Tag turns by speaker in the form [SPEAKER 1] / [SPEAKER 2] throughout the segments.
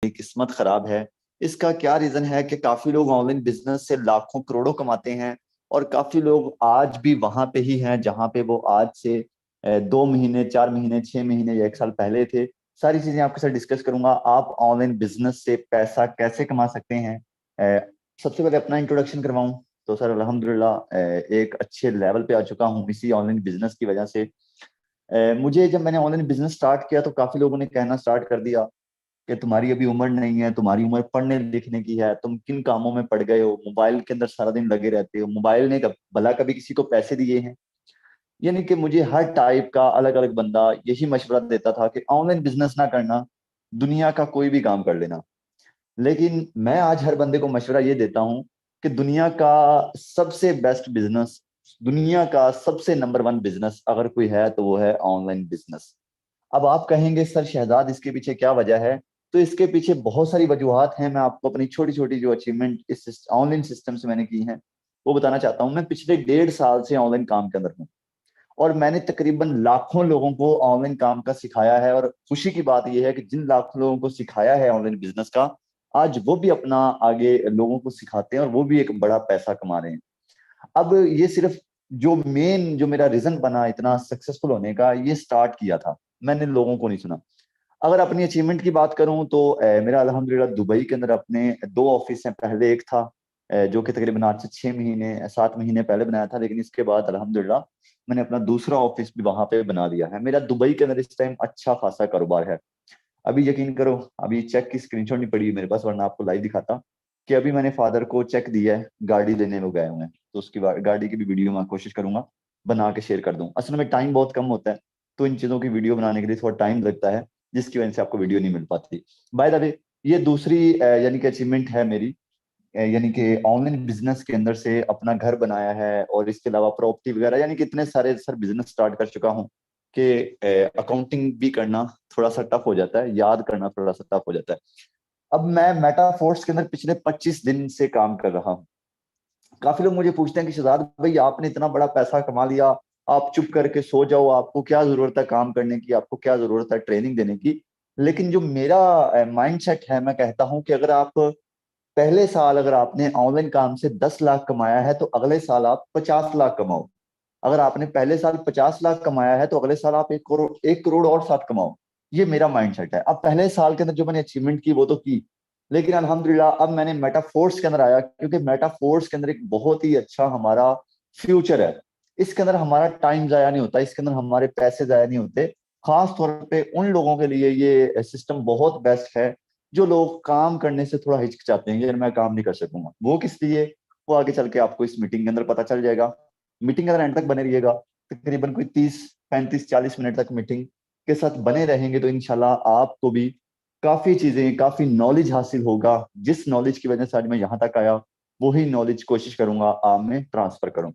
[SPEAKER 1] किस्मत खराब है। इसका क्या रीजन है कि काफी लोग ऑनलाइन बिजनेस से लाखों करोड़ों कमाते हैं, और काफी लोग आज भी वहां पे ही हैं जहां पे वो आज से 2 महीने, 4 महीने, 6 महीने या 1 साल पहले थे। सारी चीजें आपके साथ डिस्कस करूंगा। आप ऑनलाइन बिजनेस से पैसा कैसे कमा सकते हैं। अ, सबसे पहले अपना इंट्रोडक्शन करवाऊं तो सर अल्हम्दुलिल्लाह एक अच्छे लेवल पे आ चुका हूँ इसी ऑनलाइन बिजनेस की वजह से। मुझे जब मैंने ऑनलाइन बिजनेस स्टार्ट किया तो काफी लोगों ने कहना स्टार्ट कर दिया कि तुम्हारी अभी उम्र नहीं है, तुम्हारी उम्र पढ़ने लिखने की है, तुम किन कामों में पड़ गए हो, मोबाइल के अंदर सारा दिन लगे रहते हो, मोबाइल ने भला कभी किसी को पैसे दिए हैं। यानी कि मुझे हर टाइप का अलग अलग बंदा यही मशवरा देता था कि ऑनलाइन बिजनेस ना करना, दुनिया का कोई भी काम कर लेना। लेकिन मैं आज हर बंदे को मशवरा ये देता हूं कि दुनिया का सबसे बेस्ट बिजनेस, दुनिया का सबसे नंबर 1 बिजनेस अगर कोई है तो वो है ऑनलाइन बिजनेस। अब आप कहेंगे सर शहजाद इसके पीछे क्या वजह है। तो इसके पीछे बहुत सारी वजूहत हैं। मैं आपको अपनी छोटी छोटी जो अचीवमेंट इस ऑनलाइन सिस्टम से मैंने की हैं वो बताना चाहता हूँ। मैं पिछले 1.5 साल से ऑनलाइन काम के अंदर हूँ, और मैंने तकरीबन लाखों लोगों को ऑनलाइन काम का सिखाया है। और खुशी की बात यह है कि जिन लाखों लोगों को सिखाया है ऑनलाइन बिजनेस का, आज वो भी अपना आगे लोगों को सिखाते हैं और वो भी एक बड़ा पैसा कमा रहे हैं। अब ये सिर्फ जो मेन जो मेरा रीजन बना इतना सक्सेसफुल होने का, ये स्टार्ट किया था मैंने, लोगों को नहीं सुना। अगर अपनी अचीवमेंट की बात करूं तो मेरा अल्हम्दुलिल्लाह दुबई के अंदर अपने 2 ऑफिस हैं। पहले एक था जो कि तकरीबन आज से 6 महीने 7 महीने पहले बनाया था, लेकिन इसके बाद अल्हम्दुलिल्लाह मैंने अपना दूसरा ऑफिस भी वहां पे बना लिया है। मेरा दुबई के अंदर इस टाइम अच्छा खासा कारोबार है। अभी यकीन करो, अभी चेक की स्क्रीनशॉट नहीं पड़ी मेरे पास, वरना आपको लाइव दिखाता कि अभी मैंने फादर को चेक दिया है, गाड़ी लेने वो गए हुए हैं, तो उसकी गाड़ी की भी वीडियो मैं कोशिश करूंगा बना के शेयर कर दूं। असल में टाइम बहुत कम होता है, तो इन चीजों की वीडियो बनाने के लिए थोड़ा टाइम लगता है, जिसकी वजह से आपको वीडियो नहीं मिल पाती। बाय द वे, ये दूसरी यानी कि अचीवमेंट है मेरी, यानी कि ऑनलाइन बिजनेस के अंदर से अपना घर बनाया है, और इसके अलावा प्रॉपर्टी वगैरह, यानी कि इतने सारे सर बिजनेस स्टार्ट कर चुका हूँ कि अकाउंटिंग भी करना थोड़ा सा टफ हो जाता है, याद करना थोड़ा सा टफ हो जाता है। अब मैं मेटाफोर्स के अंदर पिछले 25 दिन से काम कर रहा हूँ। काफी लोग मुझे पूछते हैं कि शहजाद भाई आपने इतना बड़ा पैसा कमा लिया, आप चुप करके सो जाओ, आपको क्या जरूरत है काम करने की, आपको क्या जरूरत है ट्रेनिंग देने की। लेकिन जो मेरा माइंड सेट है, मैं कहता हूँ कि अगर आप पहले साल अगर आपने ऑनलाइन काम से 10 लाख कमाया है तो अगले साल आप 50 लाख कमाओ। अगर आपने पहले साल 50 लाख कमाया है तो अगले साल आप 1 करोड़, 1 करोड़ और साथ कमाओ। ये मेरा माइंड सेट है। अब पहले साल के अंदर जो मैंने अचीवमेंट की वो तो की, लेकिन अल्हम्दुलिल्लाह अब मैंने मेटाफोर्स के अंदर आया, क्योंकि मेटाफोर्स के अंदर एक बहुत ही अच्छा हमारा फ्यूचर है। इसके अंदर हमारा टाइम जाया नहीं होता, इसके अंदर हमारे पैसे जाया नहीं होते। खास तौर पे उन लोगों के लिए ये सिस्टम बहुत बेस्ट है जो लोग काम करने से थोड़ा हिचकिचाते हैं, यार मैं काम नहीं कर सकूंगा। वो किस लिए, वो आगे चल के आपको इस मीटिंग के अंदर पता चल जाएगा। मीटिंग के अंदर एंड तक बने रहिएगा, तकरीबन कोई 30 35 40 मिनट तक मीटिंग के साथ बने रहेंगे तो इंशाल्लाह आपको भी काफी चीजें, काफी नॉलेज हासिल होगा। जिस नॉलेज की वजह से आज मैं यहाँ तक आया, वही नॉलेज कोशिश करूंगा आप में ट्रांसफर करूं।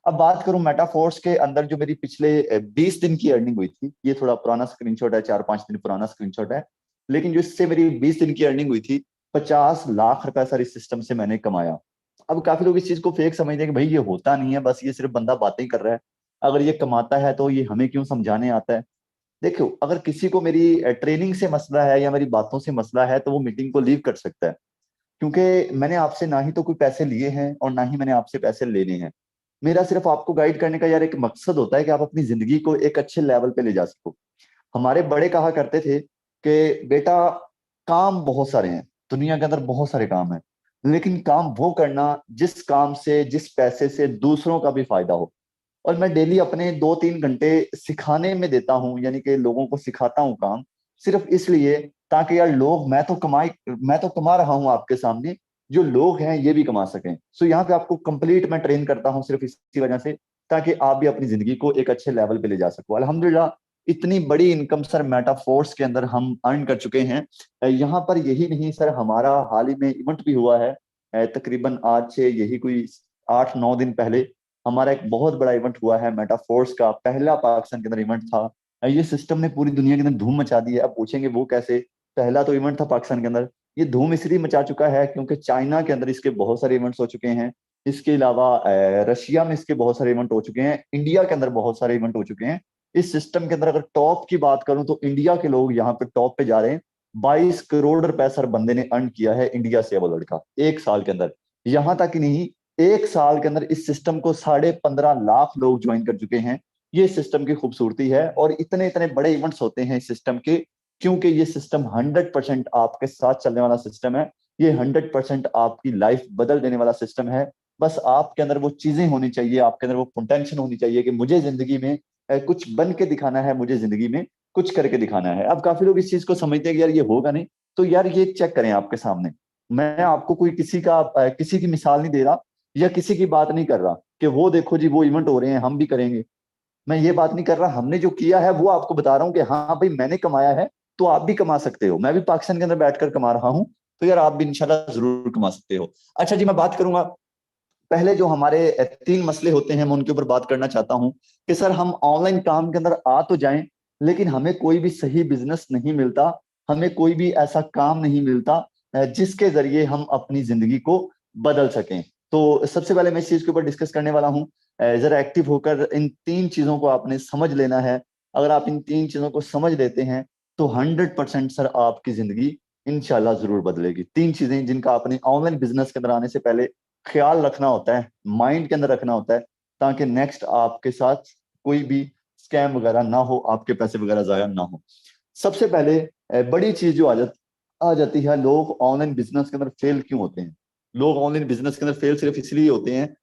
[SPEAKER 1] अब बात करूं मेटाफोर्स के अंदर जो मेरी पिछले 20 दिन की अर्निंग हुई थी, ये थोड़ा पुराना स्क्रीनशॉट है, 4 5 दिन पुराना स्क्रीनशॉट है, लेकिन जो इससे मेरी 20 दिन की अर्निंग हुई थी, 50 लाख रुपए सर इस सिस्टम से मैंने कमाया। अब काफी लोग इस चीज को फेक समझते हैं कि भाई ये होता नहीं है, बस ये सिर्फ बंदा बातें ही कर रहा है, अगर ये कमाता है तो ये हमें क्यों समझाने आता है। देखो, अगर किसी को मेरी ट्रेनिंग से मसला है या मेरी बातों से मसला है तो वो मीटिंग को लीव कर सकता है, क्योंकि मैंने आपसे ना ही तो कोई पैसे लिए हैं और ना ही मैंने आपसे पैसे लेने हैं। मेरा सिर्फ आपको गाइड करने का यार एक मकसद होता है कि आप अपनी जिंदगी को एक अच्छे लेवल पे ले जा सको। हमारे बड़े कहा करते थे कि बेटा काम बहुत सारे हैं, दुनिया के अंदर बहुत सारे काम हैं, लेकिन काम वो करना जिस काम से, जिस पैसे से दूसरों का भी फायदा हो। और मैं डेली अपने 2 3 घंटे सिखाने में देता हूँ, यानी कि लोगों को सिखाता हूँ काम, सिर्फ इसलिए ताकि यार लोग, मैं तो कमा रहा हूँ आपके सामने, जो लोग हैं ये भी कमा सकें। सो यहाँ पे आपको कंप्लीट मैं ट्रेन करता हूँ सिर्फ इसी वजह से, ताकि आप भी अपनी जिंदगी को एक अच्छे लेवल पे ले जा सको। अल्हम्दुलिल्लाह इतनी बड़ी इनकम सर मेटाफोर्स के अंदर हम अर्न कर चुके हैं। यहाँ पर यही नहीं सर, हमारा हाल ही में इवेंट भी हुआ है। तकरीबन आज से यही कोई 8 9 दिन पहले हमारा एक बहुत बड़ा इवेंट हुआ है, मेटाफोर्स का पहला पाकिस्तान के अंदर इवेंट था। ये सिस्टम ने पूरी दुनिया के अंदर धूम मचा दी है। अब पूछेंगे वो कैसे, पहला तो इवेंट था पाकिस्तान के अंदर। ये धूम इसलिए मचा चुका है क्योंकि चाइना के अंदर इसके बहुत सारे इवेंट्स हो चुके हैं, इसके अलावा रशिया में इसके बहुत सारे इवेंट हो चुके हैं, इंडिया के अंदर बहुत सारे इवेंट हो चुके हैं। इस सिस्टम के अंदर अगर टॉप की बात करूं तो इंडिया के लोग यहाँ पे टॉप पे जा रहे हैं। 22 करोड़ रुपए सर बंदे ने अर्न किया है इंडिया से, वो लड़का 1 साल के अंदर। यहां तक ही नहीं, 1 साल के अंदर इस सिस्टम को 15.5 लाख लोग ज्वाइन कर चुके हैं। ये सिस्टम की खूबसूरती है, और इतने इतने बड़े इवेंट्स होते हैं इस सिस्टम के, क्योंकि ये सिस्टम 100% आपके साथ चलने वाला सिस्टम है। ये 100% आपकी लाइफ बदल देने वाला सिस्टम है। बस आपके अंदर वो चीजें होनी चाहिए, आपके अंदर वो पोटेंशियल होनी चाहिए कि मुझे जिंदगी में कुछ बन के दिखाना है, मुझे जिंदगी में कुछ करके दिखाना है। अब काफी लोग इस चीज को समझते हैं कि यार ये होगा नहीं। तो यार ये चेक करें आपके सामने, मैं आपको कोई किसी की मिसाल नहीं दे रहा, या किसी की बात नहीं कर रहा कि वो देखो जी वो इवेंट हो रहे हैं हम भी करेंगे। मैं ये बात नहीं कर रहा, हमने जो किया है वो आपको बता रहा हूँ कि हाँ भाई मैंने कमाया है, तो आप भी कमा सकते हो। मैं भी पाकिस्तान के अंदर बैठकर कमा रहा हूँ, तो यार आप भी इंशाल्लाह जरूर कमा सकते हो। अच्छा जी, मैं बात करूंगा, पहले जो हमारे 3 मसले होते हैं मैं उनके ऊपर बात करना चाहता हूँ कि सर हम ऑनलाइन काम के अंदर आ तो जाएं, लेकिन हमें कोई भी सही बिजनेस नहीं मिलता, हमें कोई भी ऐसा काम नहीं मिलता जिसके जरिए हम अपनी जिंदगी को बदल सकें। तो सबसे पहले मैं इस चीज के ऊपर डिस्कस करने वाला हूँ। जरा एक्टिव होकर इन 3 चीजों को आपने समझ लेना है। अगर आप इन 3 चीजों को समझ लेते हैं तो 100% सर आपकी जिंदगी इंशाल्लाह जरूर बदलेगी। 3 चीजें जिनका आपने ऑनलाइन बिजनेस के अंदर आने से पहले ख्याल रखना होता है, माइंड के अंदर रखना होता है, ताकि नेक्स्ट आपके साथ कोई भी स्कैम वगैरह ना हो, आपके पैसे वगैरह जाया ना हो। सबसे पहले बड़ी चीज जो आ जाती है, लोग ऑनलाइन बिजनेस के अंदर फेल क्यों होते हैं। लोग ऑनलाइन बिजनेस के अंदर फेल सिर्फ इसलिए होते हैं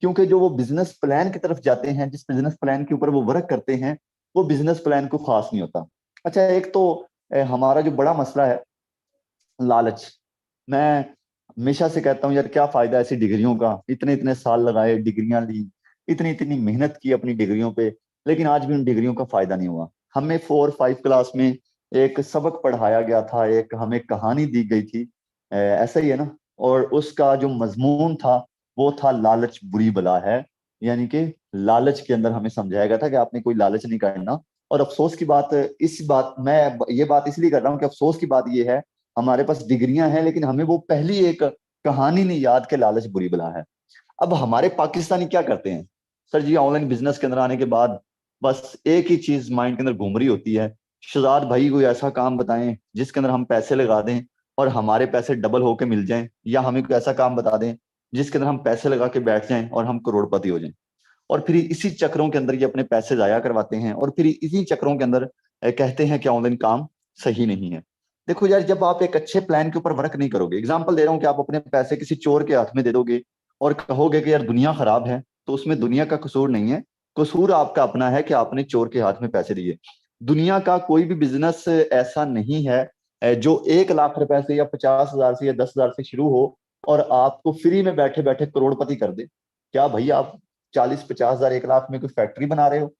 [SPEAKER 1] क्योंकि जो वो बिजनेस प्लान की तरफ जाते हैं, जिस बिजनेस प्लान के ऊपर वो वर्क करते हैं, वो बिजनेस प्लान को खास नहीं होता। अच्छा, एक तो हमारा जो बड़ा मसला है, लालच। मैं हमेशा से कहता हूँ यार क्या फायदा ऐसी डिग्रियों का, इतने इतने साल लगाए, डिग्रियां ली, इतनी इतनी मेहनत की अपनी डिग्रियों पे, लेकिन आज भी उन डिग्रियों का फायदा नहीं हुआ। हमें 4 5 क्लास में एक सबक पढ़ाया गया था, एक हमें कहानी दी गई थी, ऐसा ही है ना। और उसका जो मजमून था वो था लालच बुरी बला है। यानी कि लालच के अंदर हमें समझाया गया था कि आपने कोई लालच नहीं करना। और अफसोस की बात, इस बात मैं ये बात इसलिए कर रहा हूँ कि अफसोस की बात ये है, हमारे पास डिग्रियां हैं लेकिन हमें वो पहली एक कहानी नहीं याद के लालच बुरी बला है। अब हमारे पाकिस्तानी क्या करते हैं सर जी, ऑनलाइन बिजनेस के अंदर आने के बाद बस एक ही चीज माइंड के अंदर घूम रही होती है, शहजाद भाई कोई ऐसा काम बताएं जिसके अंदर हम पैसे लगा दें और हमारे पैसे डबल होके मिल जाएं, या हमें कोई ऐसा काम बता दें जिसके अंदर हम पैसे लगा के बैठ जाएं और हम करोड़पति हो जाएं। और फिर इसी चक्रों के अंदर ये अपने पैसे जाया करवाते हैं, और फिर इसी चक्रों के अंदर कहते हैं कि ऑनलाइन काम सही नहीं है। देखो यार, जब आप एक अच्छे प्लान के ऊपर वर्क नहीं करोगे, एग्जांपल दे रहा हूँ कि आप अपने पैसे किसी चोर के हाथ में दे दोगे और कहोगे कि यार दुनिया खराब है, तो उसमें दुनिया का कसूर नहीं है, कसूर आपका अपना है कि आपने चोर के हाथ में पैसे दिए। दुनिया का कोई भी बिजनेस ऐसा नहीं है जो 1 लाख रुपए से या 50,000 से या 10,000 से शुरू हो और आपको फ्री में बैठे बैठे करोड़पति कर दे। क्या भाई आप 40 50 हजार 1 लाख में कोई फैक्ट्री बना रहे हो,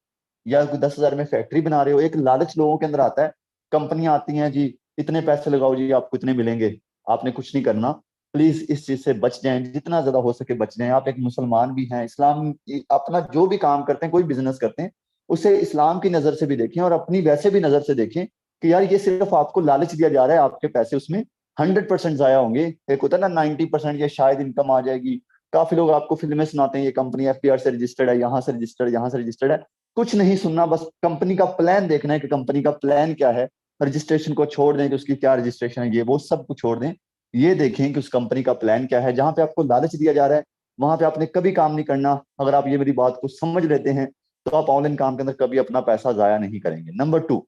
[SPEAKER 1] या कोई 10,000 में फैक्ट्री बना रहे हो? एक लालच लोगों के अंदर आता है, कंपनियां आती हैं जी, इतने पैसे लगाओ जी आपको इतने मिलेंगे, आपने कुछ नहीं करना। प्लीज इस चीज से बच जाएं, जितना ज्यादा हो सके बच जाएं। आप एक मुसलमान भी हैं, इस्लाम अपना जो भी काम करते हैं, कोई बिजनेस करते हैं, उसे इस्लाम की नजर से भी देखें और अपनी वैसे भी नजर से देखें कि यार ये सिर्फ आपको लालच दिया जा रहा है, आपके पैसे उसमें 100% जाया होंगे। एक होता है ना 90% या शायद इनकम आ जाएगी। काफी लोग आपको फिल्में सुनाते हैं ये कंपनी एफपीआर से रजिस्टर्ड है, यहाँ से रजिस्टर्ड, यहाँ से रजिस्टर्ड है। कुछ नहीं सुनना, बस कंपनी का प्लान देखना है कि कंपनी का प्लान क्या है। रजिस्ट्रेशन को छोड़ दें कि उसकी क्या रजिस्ट्रेशन है, ये वो सब कुछ छोड़ दें। ये देखें कि उस कंपनी का प्लान क्या है। जहां पे आपको लालच दिया जा रहा है वहां पे आपने कभी काम नहीं करना। अगर आप ये मेरी बात को समझ लेते हैं तो आप ऑनलाइन काम के अंदर कभी अपना पैसा जाया नहीं करेंगे। नंबर 2,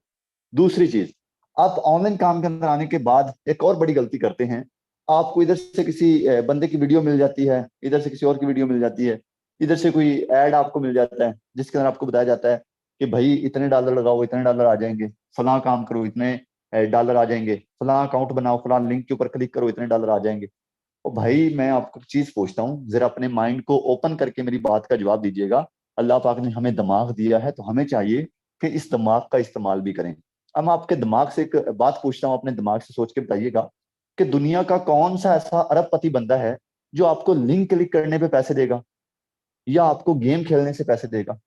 [SPEAKER 1] दूसरी चीज, आप ऑनलाइन काम के अंदर आने के बाद एक और बड़ी गलती करते हैं। आपको इधर से किसी बंदे की वीडियो मिल जाती है, इधर से किसी और की वीडियो मिल जाती है, इधर से कोई ऐड आपको मिल जाता है जिसके अंदर आपको बताया जाता है कि भाई इतने डॉलर लगाओ इतने डॉलर आ जाएंगे, फलां काम करो इतने डॉलर आ जाएंगे, फलां अकाउंट बनाओ फलां लिंक के ऊपर क्लिक करो इतने डॉलर आ जाएंगे। और भाई मैं आपको एक चीज पूछता हूँ, जरा अपने माइंड को ओपन करके मेरी बात का जवाब दीजिएगा। अल्लाह पाक ने हमें दिमाग दिया है तो हमें चाहिए कि इस दिमाग का इस्तेमाल भी करें। अब मैं आपके दिमाग से एक बात पूछता हूँ, अपने दिमाग से सोच के बताइएगा कि दुनिया का कौन सा ऐसा अरबपति बंदा है जो आपको लिंक क्लिक करने पे पैसे देगा या आपको गेम खेलने से पैसे देगा?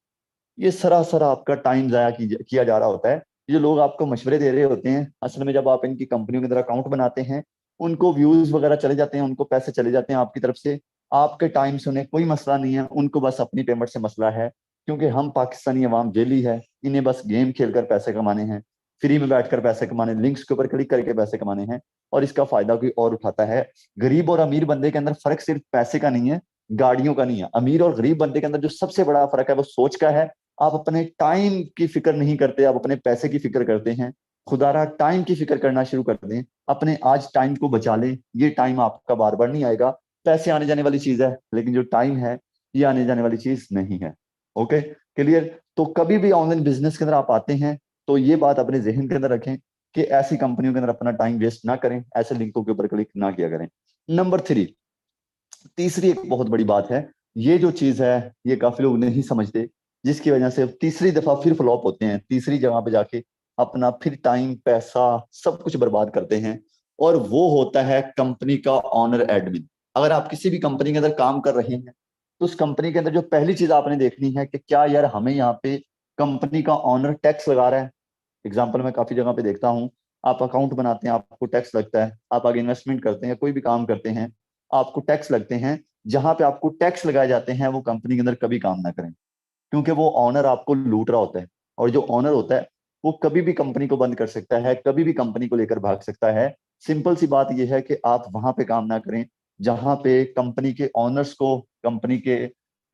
[SPEAKER 1] ये सरासर आपका टाइम जाया किया जा रहा होता है। ये जो लोग आपको मशवरे दे रहे होते हैं, असल में जब आप इनकी कंपनियों के अंदर अकाउंट बनाते हैं, उनको व्यूज वगैरह चले जाते हैं, उनको पैसे चले जाते हैं आपकी तरफ से। आपके टाइम से उन्हें कोई मसला नहीं है, उनको बस अपनी पेमेंट से मसला है, क्योंकि हम पाकिस्तानी अवाम जेली है, इन्हें बस गेम खेलकर पैसे कमाने हैं, फ्री में बैठकर पैसे कमाने, लिंक्स के ऊपर क्लिक करके पैसे कमाने हैं, और इसका फायदा कोई और उठाता है। गरीब और अमीर बंदे के अंदर फर्क सिर्फ पैसे का नहीं है, गाड़ियों का नहीं है। अमीर और गरीब बंदे के अंदर जो सबसे बड़ा फर्क है वो सोच का है। आप अपने टाइम की फिक्र नहीं करते, आप अपने पैसे की फिक्र करते हैं। खुदारा टाइम की फिक्र करना शुरू कर दें, अपने आज टाइम को बचा लें। ये टाइम आपका बार बार नहीं आएगा। पैसे आने जाने वाली चीज है, लेकिन जो टाइम है ये आने जाने वाली चीज नहीं है। Okay, clear. तो कभी भी ऑनलाइन बिजनेस के अंदर आप आते हैं तो ये बात अपने जहन के अंदर रखें कि ऐसी कंपनियों के अंदर अपना टाइम वेस्ट ना करें, ऐसे लिंकों के ऊपर क्लिक ना किया करें। नंबर 3, तीसरी एक बहुत बड़ी बात है, ये जो चीज है ये काफी लोग नहीं समझते, जिसकी वजह से तीसरी दफा फिर फ्लॉप होते हैं, तीसरी जगह पे जाके अपना फिर टाइम पैसा सब कुछ बर्बाद करते हैं। और वो होता है कंपनी का ऑनर एडमिन। अगर आप किसी भी कंपनी के अंदर काम कर रहे हैं तो उस कंपनी के अंदर जो पहली चीज आपने देखनी है कि क्या यार हमें यहाँ पे कंपनी का ऑनर टैक्स लगा रहा है। एग्जाम्पल मैं काफी जगह पे देखता हूँ, आप अकाउंट बनाते हैं आपको टैक्स लगता है, आप आगे इन्वेस्टमेंट करते हैं कोई भी काम करते हैं आपको टैक्स लगते हैं। जहां पे आपको टैक्स लगाए जाते हैं वो कंपनी के अंदर कभी काम ना करें, क्योंकि वो ऑनर आपको लूट रहा होता है। और जो ऑनर होता है वो कभी भी कंपनी को बंद कर सकता है, कभी भी कंपनी को लेकर भाग सकता है। सिंपल सी बात यह है कि आप वहां पे काम ना करें जहां पे कंपनी के ऑनर्स को, कंपनी के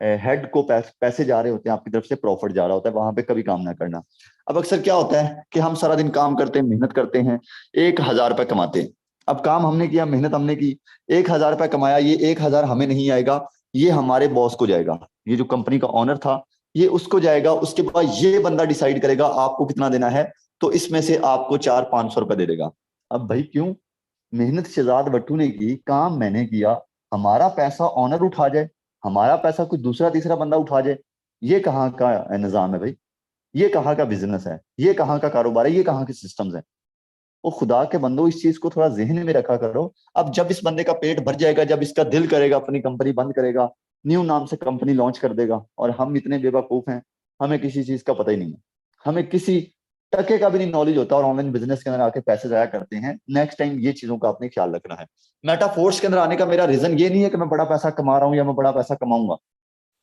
[SPEAKER 1] हेड को पैसे जा रहे होते हैं, आपकी तरफ से प्रॉफिट जा रहा होता है, वहां पे कभी काम ना करना। अब अक्सर क्या होता है कि हम सारा दिन काम करते हैं, मेहनत करते हैं, 1,000 रुपए कमाते हैं। अब काम हमने किया, मेहनत हमने की, 1,000 रुपए कमाया, ये 1,000 हमें नहीं आएगा, ये हमारे बॉस को जाएगा। ये जो कंपनी का ऑनर था ये उसको जाएगा, उसके बाद ये बंदा डिसाइड करेगा आपको कितना देना है, तो इसमें से आपको 400-500 रुपए दे देगा। अब भाई क्यों? मेहनत शहजाद भट्टू ने की, काम मैंने किया, हमारा पैसा ऑनर उठा जाए, हमारा पैसा कोई दूसरा तीसरा बंदा उठा जाए, ये कहाँ का निजाम है भाई? ये कहाँ का बिजनेस है? ये कहाँ का कारोबार है? ये कहाँ के सिस्टम्स है? वो खुदा के बंदो इस चीज को थोड़ा जहन में रखा करो। अब जब इस बंदे का पेट भर जाएगा, जब इसका दिल करेगा अपनी कंपनी बंद करेगा, न्यू नाम से कंपनी लॉन्च कर देगा, और हम इतने बेवकूफ हैं, हमें किसी चीज का पता ही नहीं है, हमें किसी टके का भी नहीं नॉलेज होता, और ऑनलाइन बिजनेस के अंदर आके पैसे जाया करते हैं। नेक्स्ट टाइम ये चीजों का आपने ख्याल रखना है। मेटाफोर्स के अंदर आने का मेरा रीजन ये नहीं है कि मैं बड़ा पैसा कमा रहा हूँ या मैं बड़ा पैसा कमाऊंगा।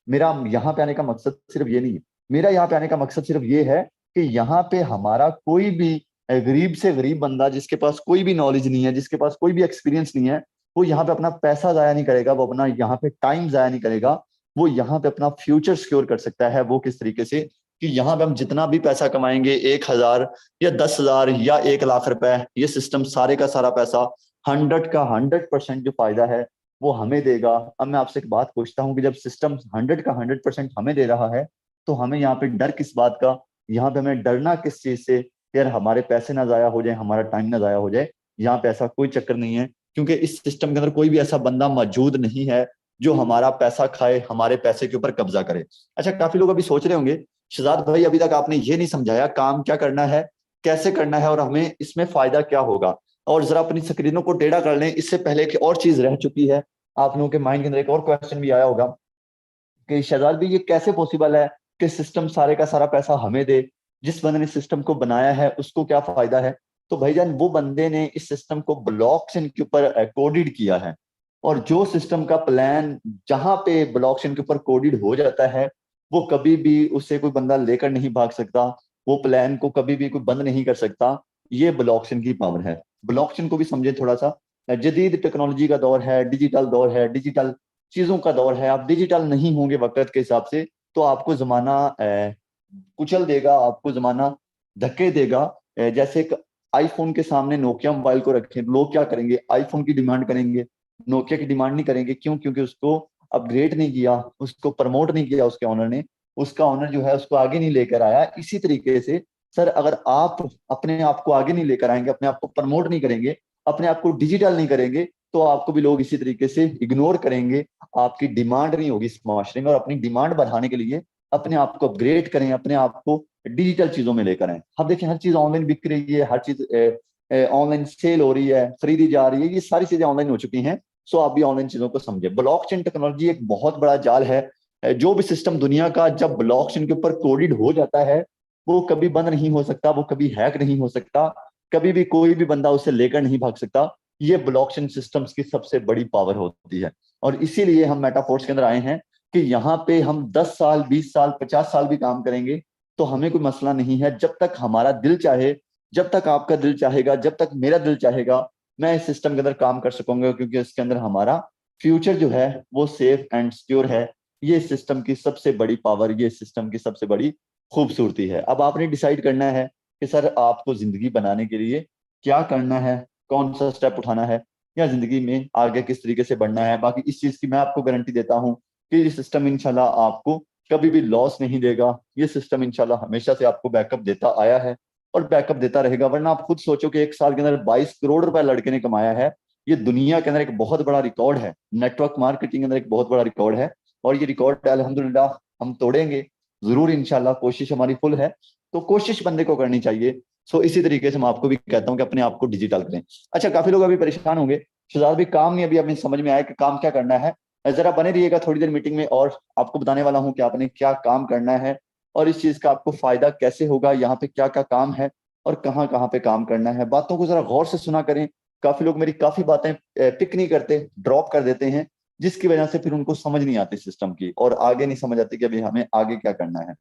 [SPEAKER 1] मेरा यहाँ पे आने का मकसद सिर्फ ये नहीं है। मेरा यहाँ पे आने का मकसद सिर्फ ये है कि यहाँ पे हमारा कोई भी गरीब से गरीब बंदा जिसके पास कोई भी नॉलेज नहीं है, जिसके पास कोई भी एक्सपीरियंस नहीं है, वो यहाँ पे अपना पैसा जाया नहीं करेगा, वो अपना यहाँ पे टाइम जाया नहीं करेगा, वो यहाँ पे अपना फ्यूचर सिक्योर कर सकता है। वो किस तरीके से कि यहाँ पे हम जितना भी पैसा कमाएंगे, 1,000 या 10,000 या 1 लाख रुपए, ये सिस्टम सारे का सारा पैसा 100% जो फायदा है वो हमें देगा। अब मैं आपसे एक बात पूछता हूँ कि जब सिस्टम 100% हमें दे रहा है तो हमें यहाँ पे डर किस बात का? यहाँ पे हमें डरना किस चीज से? यार हमारे पैसे ना जाया हो जाए, हमारा टाइम ना जाया हो जाए। यहाँ पे ऐसा कोई चक्कर नहीं है, क्योंकि इस सिस्टम के अंदर कोई भी ऐसा बंदा मौजूद नहीं है जो हमारा पैसा खाए, हमारे पैसे के ऊपर कब्जा करे। अच्छा, काफी लोग अभी सोच रहे होंगे शहजाद भाई अभी तक आपने ये नहीं समझाया काम क्या करना है, कैसे करना है, और हमें इसमें फायदा क्या होगा। और जरा अपनी स्क्रीनों को टेढ़ा कर लें, इससे पहले एक और चीज रह चुकी है, आप लोगों के माइंड के अंदर एक और क्वेश्चन भी आया होगा कि शहजाद भी ये कैसे पॉसिबल है कि सिस्टम सारे का सारा पैसा हमें दे, जिस बंदे ने सिस्टम को बनाया है उसको क्या फायदा है? तो भाईजान वो बंदे ने इस सिस्टम को ब्लॉकचेन के ऊपर कोडेड किया है, और जो सिस्टम का प्लान जहां पे ब्लॉकचेन के ऊपर कोडेड हो जाता है वो कभी भी उसे कोई बंदा लेकर नहीं भाग सकता, वो प्लान को कभी भी कोई बंद नहीं कर सकता। ये ब्लॉकचेन की पावर है। ब्लॉकचेन को भी समझे थोड़ा सा, जदीद टेक्नोलॉजी का दौर है, डिजिटल दौर है, डिजिटल चीजों का दौर है। आप डिजिटल नहीं होंगे वक्त के हिसाब से तो आपको जमाना कुचल देगा, आपको जमाना धक्के देगा। जैसे एक आईफोन के सामने नोकिया मोबाइल को रखें, लोग क्या करेंगे? आईफोन की डिमांड करेंगे, नोकिया की डिमांड नहीं करेंगे। क्यों? क्योंकि उसको अपग्रेड नहीं किया, उसको प्रमोट नहीं किया उसके ऑनर ने, उसका ऑनर जो है उसको आगे नहीं लेकर आया। इसी तरीके से सर, अगर आप अपने आप को आगे नहीं लेकर आएंगे, अपने आप को प्रमोट नहीं करेंगे, अपने आप को डिजिटल नहीं करेंगे, तो आपको भी लोग इसी तरीके से इग्नोर करेंगे। आपकी डिमांड नहीं होगी इस माशरे में, और अपनी डिमांड बढ़ाने के लिए अपने आप को अपग्रेड करें, अपने आप को डिजिटल चीजों में लेकर आए। अब देखिए हर चीज ऑनलाइन बिक रही है, हर चीज ऑनलाइन सेल हो रही है, खरीदी जा रही है, ये सारी चीजें ऑनलाइन हो चुकी हैं। सो आप भी ऑनलाइन चीजों को समझे। ब्लॉकचेन टेक्नोलॉजी एक बहुत बड़ा जाल है। जो भी सिस्टम दुनिया का जब ब्लॉकचेन के ऊपर कोडेड हो जाता है वो कभी बंद नहीं हो सकता, वो कभी हैक नहीं हो सकता, कभी भी कोई भी बंदा उसे लेकर नहीं भाग सकता। ये ब्लॉकचेन सिस्टम्स की सबसे बड़ी पावर होती है। और इसीलिए हम मेटाफोर्स के अंदर आए हैं कि यहाँ पे हम 10 साल 20 साल 50 साल भी काम करेंगे तो हमें कोई मसला नहीं है, जब तक हमारा दिल चाहे, जब तक आपका दिल चाहेगा, जब तक मेरा दिल चाहेगा, मैं इस सिस्टम के अंदर काम कर सकूंगा, क्योंकि इसके अंदर हमारा फ्यूचर जो है वो सेफ एंड सिक्योर है। ये सिस्टम की सबसे बड़ी पावर, ये सिस्टम की सबसे बड़ी खूबसूरती है। अब आपने डिसाइड करना है कि सर आपको जिंदगी बनाने के लिए क्या करना है, कौन सा स्टेप उठाना है, या जिंदगी में आगे किस तरीके से बढ़ना है। बाकी इस चीज की मैं आपको गारंटी देता हूँ कि ये सिस्टम इंशाल्लाह आपको कभी भी लॉस नहीं देगा। ये सिस्टम इंशाल्लाह हमेशा से आपको बैकअप देता आया है और बैकअप देता रहेगा। वरना आप खुद सोचो कि एक साल के अंदर 22 करोड़ रुपए लड़के ने कमाया है। ये दुनिया के अंदर एक बहुत बड़ा रिकॉर्ड है, नेटवर्क मार्केटिंग के अंदर एक बहुत बड़ा रिकॉर्ड है। और ये रिकॉर्ड अल्हम्दुलिल्लाह हम तोड़ेंगे जरूर इंशाल्लाह, कोशिश हमारी फुल है। तो कोशिश बंदे को करनी चाहिए। सो इसी तरीके से मैं आपको भी कहता हूँ कि अपने आप को डिजिटल करें। अच्छा, काफी लोग अभी परेशान होंगे, शहजाद भी काम नहीं, अभी अभी समझ में आया कि काम क्या करना है। जरा बने रहिएगा थोड़ी देर मीटिंग में, और आपको बताने वाला हूँ कि आपने क्या काम करना है और इस चीज का आपको फायदा कैसे होगा, यहाँ पे क्या क्या काम है और कहाँ कहाँ पे काम करना है। बातों को जरा गौर से सुना करें। काफी लोग मेरी काफी बातें पिक नहीं करते, ड्रॉप कर देते हैं, जिसकी वजह से फिर उनको समझ नहीं आती सिस्टम की, और आगे नहीं समझ आती कि अभी हमें आगे क्या करना है।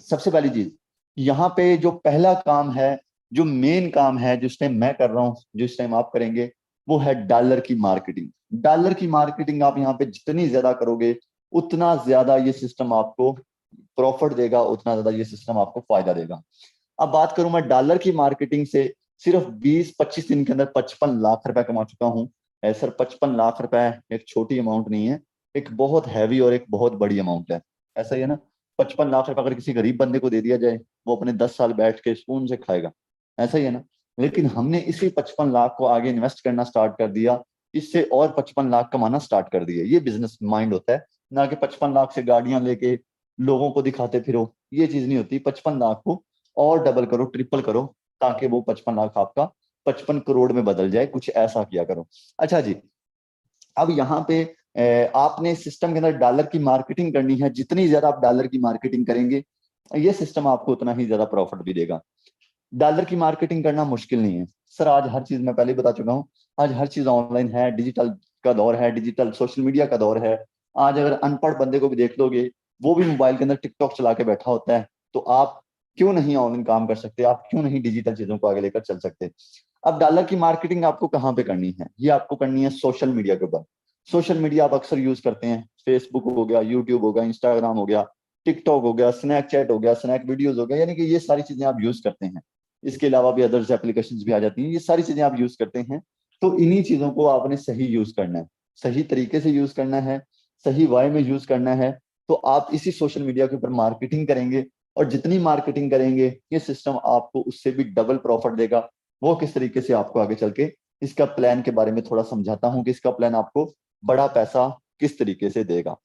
[SPEAKER 1] सबसे पहली चीज, यहाँ पे जो पहला काम है, जो मेन काम है, जिस टाइम मैं कर रहा हूँ, जिस टाइम आप करेंगे, वो है डॉलर की मार्केटिंग। डॉलर की मार्केटिंग आप यहाँ पे जितनी ज्यादा करोगे, उतना ज्यादा ये सिस्टम आपको प्रॉफिट देगा, उतना ज्यादा ये सिस्टम आपको फायदा देगा। अब बात करूं मैं डॉलर की मार्केटिंग से, सिर्फ 20-25 दिन के अंदर 55 लाख रुपए कमा चुका हूं। सर 55 लाख रुपए एक छोटी अमाउंट नहीं है, एक बहुत हैवी और एक बहुत बड़ी अमाउंट है। ऐसा ही है ना, 55 लाख रुपए अगर किसी गरीब बंदे को दे दिया जाए, वो अपने 10 साल बैठ के सुकून से खाएगा। ऐसा ही है ना। लेकिन हमने इसी 55 लाख को आगे इन्वेस्ट करना स्टार्ट कर दिया, इससे और 55 लाख कमाना स्टार्ट कर दिए। ये बिजनेस माइंड होता है, ना कि 55 लाख से गाड़ियां लेके लोगों को दिखाते फिरो। ये चीज नहीं होती। 55 लाख को और डबल करो, ट्रिपल करो, ताकि वो 55 लाख आपका 55 करोड़ में बदल जाए। कुछ ऐसा किया करो। अच्छा जी, अब यहाँ पे आपने सिस्टम के अंदर डॉलर की मार्केटिंग करनी है। जितनी ज्यादा आप डॉलर की मार्केटिंग करेंगे, ये सिस्टम आपको उतना ही ज्यादा प्रॉफिट भी देगा। डॉलर की मार्केटिंग करना मुश्किल नहीं है सर। आज हर चीज, मैं पहले ही बता चुका हूँ, आज हर चीज ऑनलाइन है, डिजिटल का दौर है, डिजिटल सोशल मीडिया का दौर है। आज अगर अनपढ़ बंदे को भी देख लोगे, वो भी मोबाइल के अंदर टिकटॉक चला के बैठा होता है। तो आप क्यों नहीं ऑनलाइन काम कर सकते, आप क्यों नहीं डिजिटल चीजों को आगे लेकर चल सकते। अब डॉलर की मार्केटिंग आपको कहाँ पे करनी है, ये आपको करनी है सोशल मीडिया के ऊपर। सोशल मीडिया आप अक्सर यूज करते हैं, फेसबुक हो गया, यूट्यूब हो गया, इंस्टाग्राम हो गया, टिकटॉक हो गया, स्नैपचैट हो गया, स्नैक वीडियोज हो गया, यानी कि ये सारी चीजें आप यूज करते हैं। इसके अलावा भी अदर्स एप्लीकेशंस भी आ जाती हैं, ये सारी चीजें आप यूज करते हैं। तो इन्हीं चीजों को आपने सही यूज करना है, सही तरीके से यूज करना है, सही वाय में यूज करना है। तो आप इसी सोशल मीडिया के ऊपर मार्केटिंग करेंगे, और जितनी मार्केटिंग करेंगे, ये सिस्टम आपको उससे भी डबल प्रॉफिट देगा। वो किस तरीके से, आपको आगे चल के इसका प्लान के बारे में थोड़ा समझाता हूँ कि इसका प्लान आपको बड़ा पैसा किस तरीके से देगा।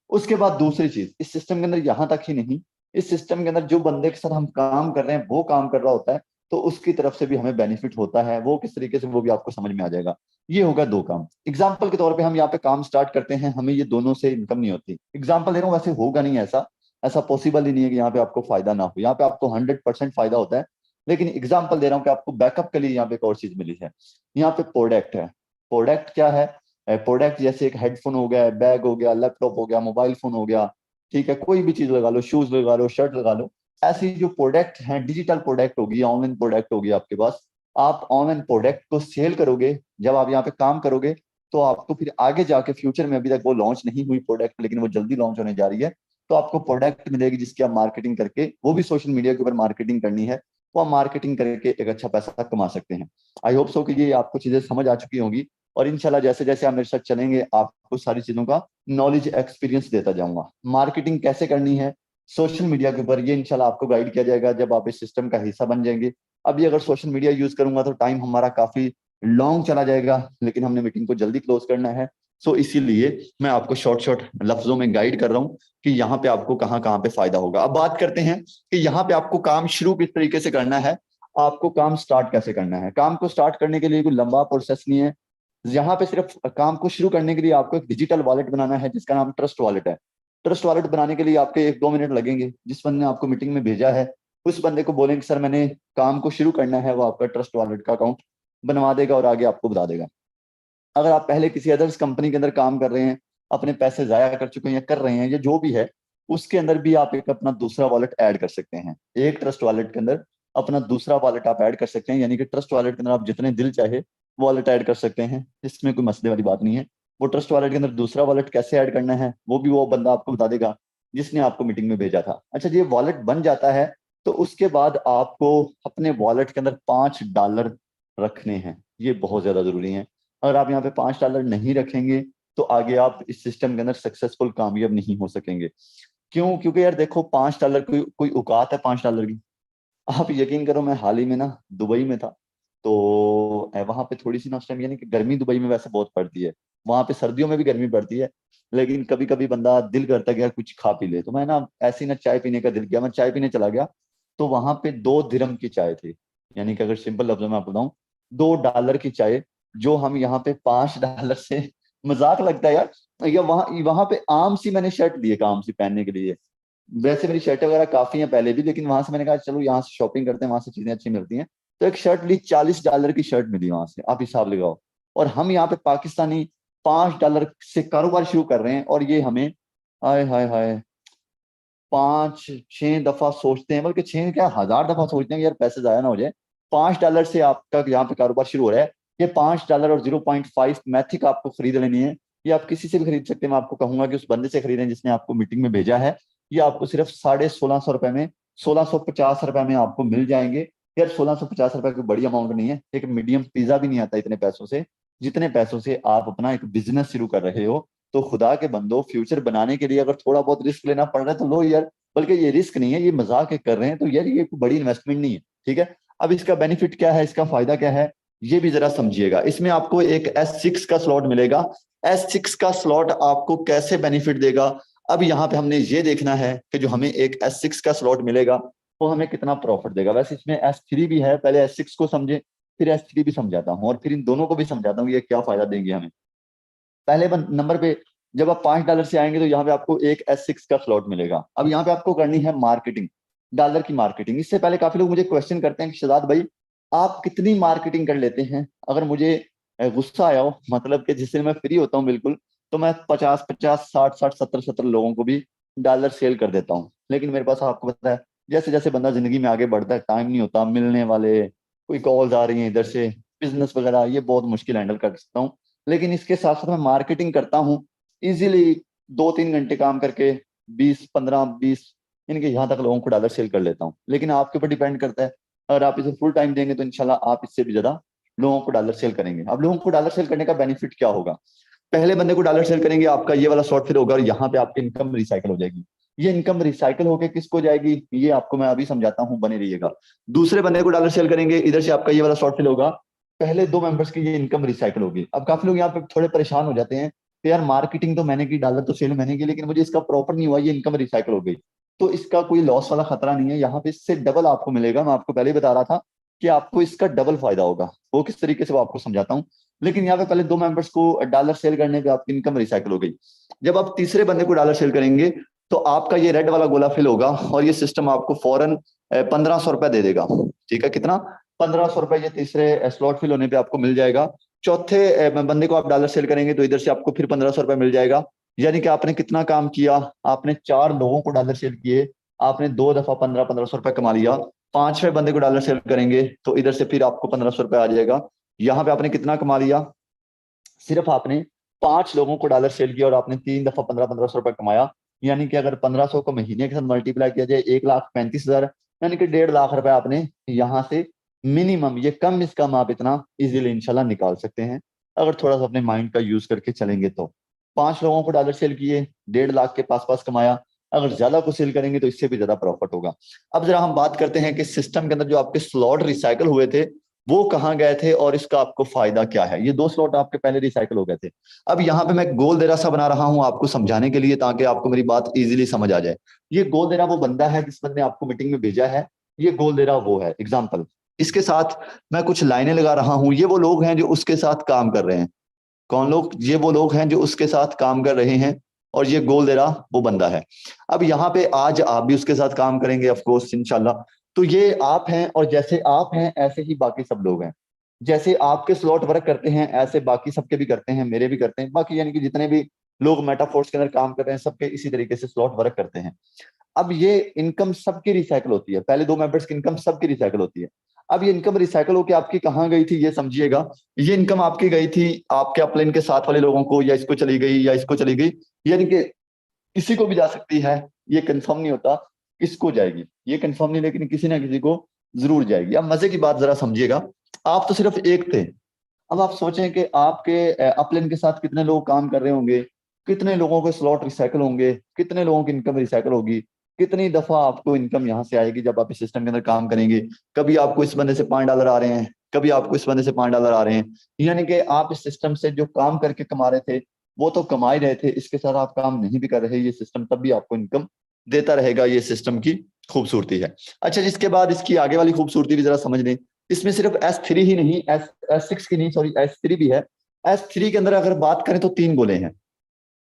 [SPEAKER 1] उसके बाद दूसरी चीज, इस सिस्टम के अंदर यहां तक ही नहीं, इस सिस्टम के अंदर जो बंदे के साथ हम काम कर रहे हैं वो काम कर रहा होता है, तो उसकी तरफ से भी हमें बेनिफिट होता है। वो किस तरीके से, वो भी आपको समझ में आ जाएगा। ये होगा दो काम। एग्जाम्पल के तौर पे हम यहाँ पे काम स्टार्ट करते हैं, हमें ये दोनों से इनकम नहीं होती। एग्जाम्पल दे रहा हूँ, वैसे होगा नहीं ऐसा, ऐसा पॉसिबल ही नहीं है कि यहाँ पे आपको फायदा ना हो। यहाँ पे आपको 100% फायदा होता है। लेकिन एग्जाम्पल दे रहा हूँ कि आपको बैकअप के लिए यहाँ पे एक और चीज मिली है। यहाँ पे प्रोडक्ट है। प्रोडक्ट क्या है? प्रोडक्ट जैसे एक हेडफोन हो गया, बैग हो गया, लैपटॉप हो गया, मोबाइल फोन हो गया, ठीक है, कोई भी चीज लगा लो, शूज लगा लो, शर्ट लगा लो। ऐसी जो प्रोडक्ट हैं, डिजिटल प्रोडक्ट होगी, ऑनलाइन प्रोडक्ट होगी आपके पास। आप ऑनलाइन प्रोडक्ट को सेल करोगे, जब आप यहाँ पे काम करोगे, तो आपको फिर आगे जाके फ्यूचर में, अभी तक वो लॉन्च नहीं हुई प्रोडक्ट, लेकिन वो जल्दी लॉन्च होने जा रही है, तो आपको प्रोडक्ट मिलेगी जिसकी आप मार्केटिंग करके, वो भी सोशल मीडिया के ऊपर मार्केटिंग करनी है, वो आप मार्केटिंग करके एक अच्छा पैसा कमा सकते हैं। आई होप सो कि ये आपको चीजें समझ आ चुकी होंगी। और इंशाल्लाह जैसे जैसे आप मेरे साथ चलेंगे, आपको सारी चीजों का नॉलेज, एक्सपीरियंस देता जाऊंगा। मार्केटिंग कैसे करनी है सोशल मीडिया के ऊपर, ये इंशाल्लाह आपको गाइड किया जाएगा जब आप इस सिस्टम का हिस्सा बन जाएंगे। अभी अगर सोशल मीडिया यूज करूंगा तो टाइम हमारा काफी लॉन्ग चला जाएगा, लेकिन हमने मीटिंग को जल्दी क्लोज करना है। सो इसीलिए मैं आपको शॉर्ट शॉर्ट लफ्जों में गाइड कर रहा हूँ कि यहाँ पे आपको कहाँ कहाँ पे फायदा होगा। अब बात करते हैं कि यहाँ पे आपको काम शुरू किस तरीके से करना है, आपको काम स्टार्ट कैसे करना है। काम को स्टार्ट करने के लिए कोई लंबा प्रोसेस नहीं है। यहाँ पे सिर्फ काम को शुरू करने के लिए आपको एक डिजिटल वॉलेट बनाना है, जिसका नाम ट्रस्ट वॉलेट है। ट्रस्ट वॉलेट बनाने के लिए आपके 1-2 मिनट लगेंगे। जिस बंदे ने आपको मीटिंग में भेजा है, उस बंदे को बोलेंगे सर मैंने काम को शुरू करना है, वो आपका ट्रस्ट वॉलेट का अकाउंट बनवा देगा और आगे आपको बता देगा। अगर आप पहले किसी अदर्स कंपनी के अंदर काम कर रहे हैं, अपने पैसे जाया कर चुके हैं या कर रहे हैं, या जो भी है, उसके अंदर भी आप एक अपना दूसरा वॉलेट ऐड कर सकते हैं। एक ट्रस्ट वॉलेट के अंदर अपना दूसरा वॉलेट आप ऐड कर सकते हैं, यानी कि ट्रस्ट वॉलेट के अंदर आप जितने दिल चाहे वॉलेट ऐड कर सकते हैं, इसमें कोई मसले वाली बात नहीं है। वो ट्रस्ट वॉलेट के अंदर दूसरा वॉलेट कैसे ऐड करना है वो भी वो बंदा आपको बता देगा जिसने आपको मीटिंग में भेजा था। अच्छा, ये वॉलेट बन जाता है तो उसके बाद आपको अपने वॉलेट के अंदर $5 रखने हैं, ये बहुत ज्यादा जरूरी है। अगर आप यहाँ पे $5 नहीं रखेंगे तो आगे आप इस सिस्टम के अंदर सक्सेसफुल कामयाब नहीं हो सकेंगे। क्यों? क्योंकि यार देखो, $5 कोई औकात है $5 की? आप यकीन करो, मैं हाल ही में ना दुबई में था, तो वहां पे थोड़ी सी ना उस टाइम, यानी कि गर्मी दुबई में वैसे बहुत पड़ती है, वहां पे सर्दियों में भी गर्मी पड़ती है, लेकिन कभी कभी बंदा दिल करता है कि यार कुछ खा पी ले, तो मैं ना ऐसे ही ना चाय पीने का दिल किया, मैं चाय पीने चला गया। तो वहां पे 2 दिरहम की चाय थी, यानी कि अगर सिंपल लफ्जों में आपको बताऊं, $2 की चाय, जो हम यहाँ पे $5 से, मजाक लगता है यार, या वहां वहां पे आम सी मैंने शर्ट ली है काम सी पहनने के लिए। वैसे मेरी शर्ट वगैरह काफी है पहले भी, लेकिन वहां से मैंने कहा चलो यहाँ से शॉपिंग करते हैं, वहां से चीजें अच्छी मिलती हैं। तो एक शर्ट ली, $40 की शर्ट मिली वहां से, आप हिसाब लगाओ। और हम यहाँ पे पाकिस्तानी $5 से कारोबार शुरू कर रहे हैं, और ये हमें, हाय हाय हाय, 5-6 दफा सोचते हैं, बल्कि 6 क्या 1000 दफा सोचते हैं कि यार पैसे जाया ना हो जाए। $5 से आपका यहाँ पे कारोबार शुरू हो रहा है। ये $5 और 0.5 मैथिक आपको खरीद लेनी है। ये आप किसी से भी खरीद सकते हैं, मैं आपको कहूंगा कि उस बंदे से खरीदें जिसने आपको मीटिंग में भेजा है। ये आपको सिर्फ ₹1650 में, ₹1650 में आपको मिल जाएंगे। यार ₹1650 कोई बड़ी अमाउंट नहीं है, एक मीडियम पिज्जा भी नहीं आता इतने पैसों से, जितने पैसों से आप अपना एक बिजनेस शुरू कर रहे हो। तो खुदा के बंदो, फ्यूचर बनाने के लिए अगर थोड़ा बहुत रिस्क लेना पड़ रहा है तो लो यार, बल्कि ये रिस्क नहीं है, ये मजाक कर रहे हैं तो यार ये कोई बड़ी इन्वेस्टमेंट नहीं है, ठीक है। अब इसका बेनिफिट क्या है, इसका फायदा क्या है, ये भी जरा समझिएगा। इसमें आपको एक S6 का स्लॉट मिलेगा। S6 का स्लॉट आपको कैसे बेनिफिट देगा, अब यहाँ पे हमने ये देखना है कि जो हमें एक S6 का स्लॉट मिलेगा वो हमें कितना प्रॉफिट देगा। वैसे इसमें S3 भी है, पहले S6 को समझे फिर S3 भी समझाता हूँ, और फिर इन दोनों को भी समझाता हूँ ये क्या फायदा देंगे हमें। पहले नंबर पे जब आप $5 से आएंगे तो यहाँ पे आपको एक S6 का स्लॉट मिलेगा। अब यहाँ पे आपको करनी है मार्केटिंग, डॉलर की मार्केटिंग। इससे पहले काफी लोग मुझे क्वेश्चन करते हैं कि शहजाद भाई आप कितनी मार्केटिंग कर लेते हैं। अगर मुझे गुस्सा आया हो, मतलब कि जिस दिन मैं फ्री होता हूँ बिल्कुल, तो मैं 50-50, 60-60, 70-70 लोगों को भी डॉलर सेल कर देता हूँ। लेकिन मेरे पास, आपको पता है, जैसे जैसे बंदा जिंदगी में आगे बढ़ता है, टाइम नहीं होता, मिलने वाले, कोई कॉल्स आ रही हैं इधर से, बिजनेस वगैरह, ये बहुत मुश्किल हैंडल कर सकता हूँ। लेकिन इसके साथ साथ मैं मार्केटिंग करता हूँ इजीली, 2-3 घंटे काम करके 20-15-20, इनके यहाँ तक लोगों को डॉलर सेल कर लेता हूँ। लेकिन आपके ऊपर डिपेंड करता है, अगर आप इसे फुल टाइम देंगे तो इंशाल्लाह आप इससे भी ज्यादा लोगों को डॉलर सेल करेंगे। अब लोगों को डॉलर सेल करने का बेनिफिट क्या होगा, पहले बंदे को डॉलर सेल करेंगे, आपका ये वाला शॉर्ट फिल होगा और यहाँ पे आपकी इनकम रिसाइकल हो जाएगी। ये इनकम रिसाइकल होकर किसको जाएगी, ये आपको मैं अभी समझाता हूँ, बने रहिएगा। दूसरे बंदे को डॉलर सेल करेंगे, इधर से आपका ये वाला शॉर्ट फिल होगा, पहले 2 मेंबर्स की ये इनकम रिसाइकल होगी। अब काफी लोग यहाँ पे थोड़े परेशान हो जाते हैं कि यार मार्केटिंग तो मैंने की, डॉलर तो सेल मैंने की, लेकिन मुझे इसका प्रॉपर नहीं हुआ, ये इनकम रिसाइकल हो गई। तो इसका कोई लॉस वाला खतरा नहीं है, यहाँ पे इससे डबल आपको मिलेगा। मैं आपको पहले ही बता रहा था कि आपको इसका डबल फायदा होगा, वो किस तरीके से वो आपको समझाता हूँ। लेकिन यहाँ पे पहले 2 मेंबर्स को डॉलर सेल करने पे आपकी इनकम रिसाइकल हो गई। जब आप तीसरे बंदे को डॉलर सेल करेंगे तो आपका ये रेड वाला गोला फिल होगा, और ये सिस्टम आपको फौरन ₹1500 दे देगा। ठीक है, कितना? ₹1500 ये तीसरे स्लॉट फिल होने पे आपको मिल जाएगा। चौथे बंदे को आप डॉलर सेल करेंगे तो इधर से आपको फिर ₹1500 मिल जाएगा। यानी कि आपने कितना काम किया, आपने 4 लोगों को डॉलर सेल किए, आपने 2 दफा 1500-1500 कमा लिया। पांचवें बंदे को डॉलर सेल करेंगे तो इधर से फिर आपको ₹1500 आ जाएगा। यहाँ पे आपने कितना कमा लिया, सिर्फ आपने 5 लोगों को डॉलर सेल किया और आपने 3 दफा 1500-1500 कमाया। यानी कि अगर 1500 को महीने के साथ मल्टीप्लाई किया जाए, 1,35,000, यानी कि ₹1.5 लाख आपने यहाँ से मिनिमम, ये कम इस कम आप इतना इजीली इंशाल्लाह निकाल सकते हैं, अगर थोड़ा सा अपने माइंड का यूज करके चलेंगे तो। 5 लोगों को डॉलर सेल किए, 1.5 लाख के पास पास कमाया। अगर ज्यादा को सेल करेंगे तो इससे भी ज्यादा प्रॉफिट होगा। अब जरा हम बात करते हैं कि सिस्टम के अंदर जो आपके स्लॉट रिसाइकल हुए थे वो कहाँ गए थे और इसका आपको फायदा क्या है। ये 2 स्लॉट आपके पहले रिसाइकल हो गए थे। अब यहाँ पे मैं गोल देरा सा बना रहा हूँ आपको समझाने के लिए, ताकि आपको मेरी बात इजीली समझ आ जाए। ये गोल देरा वो बंदा है जिस बंदे ने आपको मीटिंग में भेजा है, ये गोल देरा वो है। एग्जाम्पल, इसके साथ मैं कुछ लाइनें लगा रहा हूँ, ये वो लोग हैं जो उसके साथ काम कर रहे हैं। कौन लोग? ये वो लोग हैं जो उसके साथ काम कर रहे हैं, और ये गोल देरा वो बंदा है। अब यहाँ पे आज आप भी उसके साथ काम करेंगे ऑफ कोर्स इंशाल्लाह। तो ये आप हैं, और जैसे आप हैं ऐसे ही बाकी सब लोग हैं। जैसे आपके स्लॉट वर्क करते हैं ऐसे बाकी सबके भी करते हैं, मेरे भी करते हैं, बाकी यानी कि जितने भी लोग मेटाफोर्स के अंदर काम कर रहे हैं, सबके इसी तरीके से स्लॉट वर्क करते हैं। अब ये इनकम सबकी रिसाइकल होती है, पहले 2 मेंबर्स की इनकम सबकी रिसाइकल होती है। अब ये इनकम रिसाइकल होकर आपकी कहाँ गई थी ये समझिएगा। ये इनकम आपकी गई थी आपके अपलाइन के साथ वाले लोगों को, या इसको चली गई या इसको चली गई, यानी कि किसी को भी जा सकती है, ये कंफर्म नहीं होता किसको जाएगी, ये कंफर्म नहीं, लेकिन किसी ना किसी को जरूर जाएगी। अब मजे की बात जरा समझिएगा, आप तो सिर्फ एक थे। अब आप सोचें कि आपके अपलाइन के साथ कितने लोग काम कर रहे होंगे, कितने लोगों के स्लॉट रिसाइकल होंगे, कितने लोगों की इनकम रिसाइकल होगी, कितनी दफा आपको इनकम यहाँ से आएगी जब आप इस सिस्टम के अंदर काम करेंगे। कभी आपको इस बंदे से $5 आ रहे हैं, कभी आपको इस बंदे से $5 आ रहे हैं, यानी कि आप इस सिस्टम से जो काम करके कमा रहे थे वो तो कमा ही रहे थे, इसके साथ आप काम नहीं भी कर रहे, ये सिस्टम तब भी आपको इनकम देता रहेगा। ये सिस्टम की खूबसूरती है। अच्छा, जिसके बाद इसकी आगे वाली खूबसूरती भी जरा समझ लें। इसमें सिर्फ S3 ही नहीं, S6 की नहीं, सॉरी S3 भी है। S3 के अंदर अगर बात करें तो 3 गोले हैं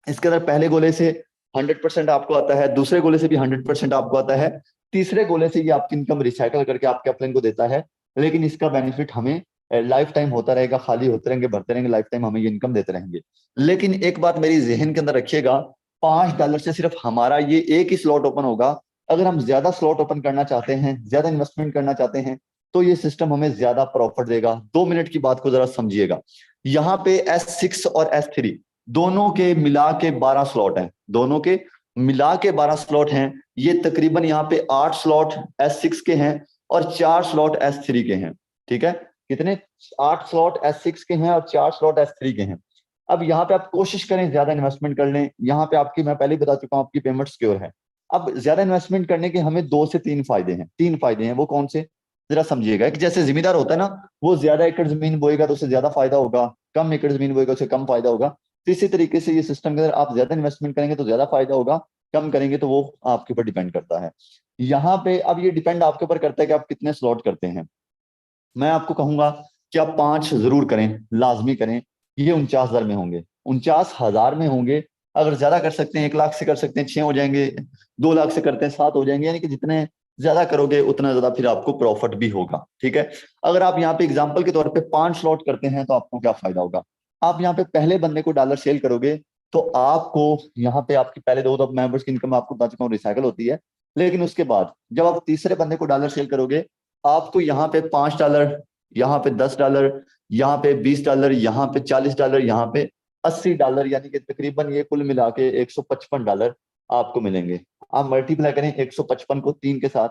[SPEAKER 1] इसके अंदर। पहले गोले से 100% आपको आता है, दूसरे गोले से भी 100% आपको आता है, तीसरे गोले से ये आपकी इनकम रिसाइकल करके आपके अपलाइन को देता है। लेकिन इसका बेनिफिट हमें लाइफ टाइम होता रहेगा, खाली होते रहेंगे, भरते रहेंगे, लाइफ टाइम हमें ये इनकम देते रहेंगे। लेकिन एक बात मेरी जहन के अंदर रखिएगा, $5 से सिर्फ हमारा ये एक ही स्लॉट ओपन होगा। अगर हम ज्यादा स्लॉट ओपन करना चाहते हैं, ज्यादा इन्वेस्टमेंट करना चाहते हैं, तो ये सिस्टम हमें ज्यादा प्रॉफिट देगा। 2 मिनट की बात को जरा समझिएगा। यहाँ पे S6 और S3 दोनों के मिला के 12 स्लॉट हैं, दोनों के मिला के 12 स्लॉट हैं। ये तकरीबन यहाँ पे 8 स्लॉट S6 के हैं और 4 स्लॉट S3 के हैं। ठीक है, कितने? 8 स्लॉट S6 के हैं और 4 स्लॉट S3 के हैं। अब यहाँ पे आप कोशिश करें ज्यादा इन्वेस्टमेंट कर लें। यहाँ पे आपकी, मैं पहले ही बता चुका हूँ, आपकी पेमेंट सिक्योर है। अब ज्यादा इन्वेस्टमेंट करने के हमें 2 से 3 फायदे हैं। 3 फायदे हैं, वो कौन से जरा समझिएगा। एक, जैसे जिम्मेदार होता है ना, वो ज्यादा एकड़ जमीन बोएगा तो उससे ज्यादा फायदा होगा, कम एकड़ जमीन बोएगा उससे कम फायदा होगा। तो इसी तरीके से ये सिस्टम के अंदर आप ज्यादा इन्वेस्टमेंट करेंगे तो ज्यादा फायदा होगा, कम करेंगे तो वो आपके ऊपर डिपेंड करता है। यहाँ पे अब ये डिपेंड आपके ऊपर करता है कि आप कितने स्लॉट करते हैं। मैं आपको कहूंगा कि आप 5 जरूर करें, लाजमी करें। ये 49,000 में होंगे, 49,000 में होंगे। अगर ज्यादा कर सकते हैं, 1 लाख से कर सकते हैं, 6 हो जाएंगे, 2 लाख से करते हैं, 7 हो जाएंगे। यानी कि जितने ज्यादा करोगे उतना ज्यादा फिर आपको प्रॉफिट भी होगा। ठीक है, अगर आप यहाँ पे एग्जाम्पल के तौर पे 5 स्लॉट करते हैं तो आपको क्या फायदा होगा। आप यहाँ पे पहले बंदे को डॉलर सेल करोगे तो आपको यहाँ पे आपकी पहले 2 मेंबर्स की इनकम आपको बता चुका हूँ रिसाइकल होती है। लेकिन उसके बाद जब आप तीसरे बंदे को डॉलर सेल करोगे, आपको यहाँ पे $5, यहाँ पे $10, यहाँ पे $20, यहाँ पे $40, यहाँ पे $80, यानी कि तकरीबन ये कुल मिला के $155 आपको मिलेंगे। आप मल्टीप्लाई करें 155 को 3 के साथ,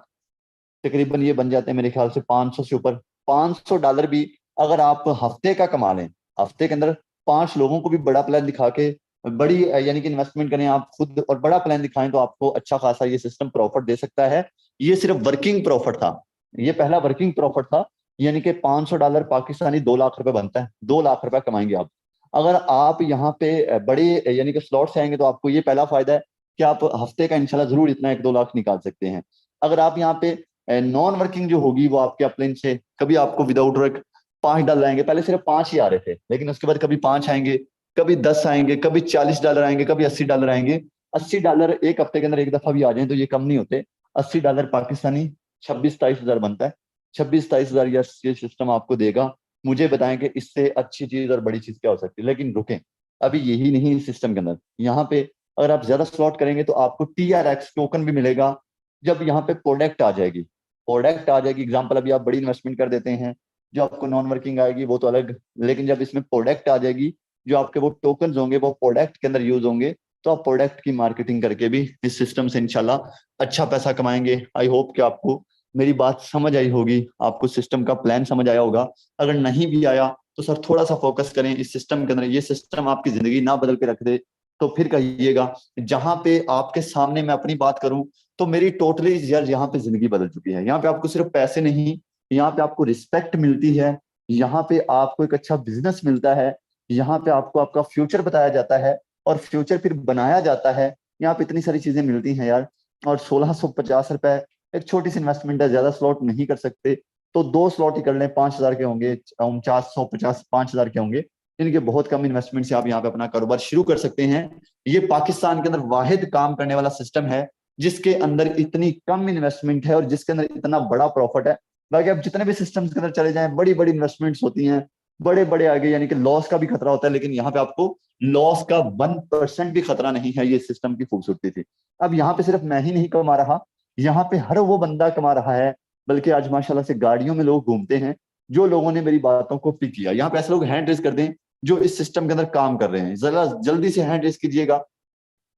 [SPEAKER 1] तकरीबन ये बन जाते हैं मेरे ख्याल से 500 से ऊपर। $500 भी अगर आप हफ्ते का कमा लें, हफ्ते के अंदर 5 लोगों को भी बड़ा प्लान दिखा के बड़ी यानी कि इन्वेस्टमेंट करें आप खुद और बड़ा प्लान दिखाएं, तो आपको अच्छा खासा ये सिस्टम प्रॉफिट दे सकता है। ये सिर्फ वर्किंग प्रॉफिट था, ये पहला वर्किंग प्रॉफिट था। यानी कि $500 पाकिस्तानी 2 लाख रुपए बनता है, 2 लाख रुपए कमाएंगे आप। अगर आप यहाँ पे बड़े यानी कि स्लॉट से आएंगे तो आपको ये पहला फायदा है कि आप हफ्ते का इंशाल्लाह जरूर इतना 1-2 लाख निकाल सकते हैं। अगर आप यहाँ पे नॉन वर्किंग जो होगी वो आपके अपलाइन से कभी आपको विदाउट वर्क $5 आएंगे। पहले सिर्फ 5 ही आ रहे थे, लेकिन उसके बाद कभी 5 आएंगे, कभी 10 आएंगे, कभी $40 आएंगे, कभी $80 आएंगे। $80 एक हफ्ते के अंदर एक दफा भी आ जाए तो ये कम नहीं होते। $80 पाकिस्तानी 26-27 हजार बनता है। 26-27 हजार ये सिस्टम आपको देगा। मुझे बताएं कि इससे अच्छी चीज और बड़ी चीज क्या हो सकती है। लेकिन रुकें, अभी यही नहीं इस सिस्टम के अंदर। यहाँ पे अगर आप ज्यादा स्लॉट करेंगे तो आपको TRX टोकन भी मिलेगा। जब यहाँ पे प्रोडक्ट आ जाएगी, प्रोडक्ट आ जाएगी, एग्जाम्पल अभी आप बड़ी इन्वेस्टमेंट कर देते हैं, जो आपको नॉन वर्किंग आएगी वो तो अलग, लेकिन जब इसमें प्रोडक्ट आ जाएगी, जो आपके वो टोकन होंगे वो प्रोडक्ट के अंदर यूज होंगे, तो आप प्रोडक्ट की मार्केटिंग करके भी इस सिस्टम से इंशाल्लाह अच्छा पैसा कमाएंगे। आई होप कि आपको मेरी बात समझ आई होगी, आपको सिस्टम का प्लान समझ आया होगा। अगर नहीं भी आया तो सर थोड़ा सा फोकस करें इस सिस्टम के अंदर। ये सिस्टम आपकी जिंदगी ना बदल के रख दे तो फिर कहिएगा। जहां पे आपके सामने मैं अपनी बात करूं तो मेरी टोटली यार यहाँ पे जिंदगी बदल चुकी है। यहाँ पे आपको सिर्फ पैसे नहीं, यहाँ पे आपको रिस्पेक्ट मिलती है, यहाँ पे आपको एक अच्छा बिजनेस मिलता है, यहाँ पे आपको आपका फ्यूचर बताया जाता है और फ्यूचर फिर बनाया जाता है। यहाँ पे इतनी सारी चीजें मिलती हैं यार। और ₹1650 एक छोटी सी इन्वेस्टमेंट है, ज्यादा स्लॉट नहीं कर सकते तो 2 स्लॉट ही कर लें, 5,000 के होंगे, 450 5,000 के होंगे। इनके बहुत कम इन्वेस्टमेंट से आप यहाँ पे अपना कारोबार शुरू कर सकते हैं। ये पाकिस्तान के अंदर वाहिद काम करने वाला सिस्टम है जिसके अंदर इतनी कम इन्वेस्टमेंट है और जिसके अंदर इतना बड़ा प्रॉफिट है। बाकी आप जितने भी सिस्टम्स के अंदर चले जाएं, बड़ी बड़ी इन्वेस्टमेंट्स होती हैं, बड़े बड़े आगे, यानी कि लॉस का भी खतरा होता है, लेकिन यहाँ पे आपको लॉस का 1% भी खतरा नहीं है। ये सिस्टम की खूबसूरती थी। अब यहाँ पे सिर्फ मैं ही नहीं कमा रहा, यहाँ पे हर वो बंदा कमा रहा है, बल्कि आज माशाल्लाह से गाड़ियों में लोग घूमते हैं जो लोगों ने मेरी बातों को पिक किया। यहाँ पे ऐसे लोग हैंड रेस कर दें जो इस सिस्टम के अंदर काम कर रहे हैं, जरा जल्दी से हैंड रेस कीजिएगा।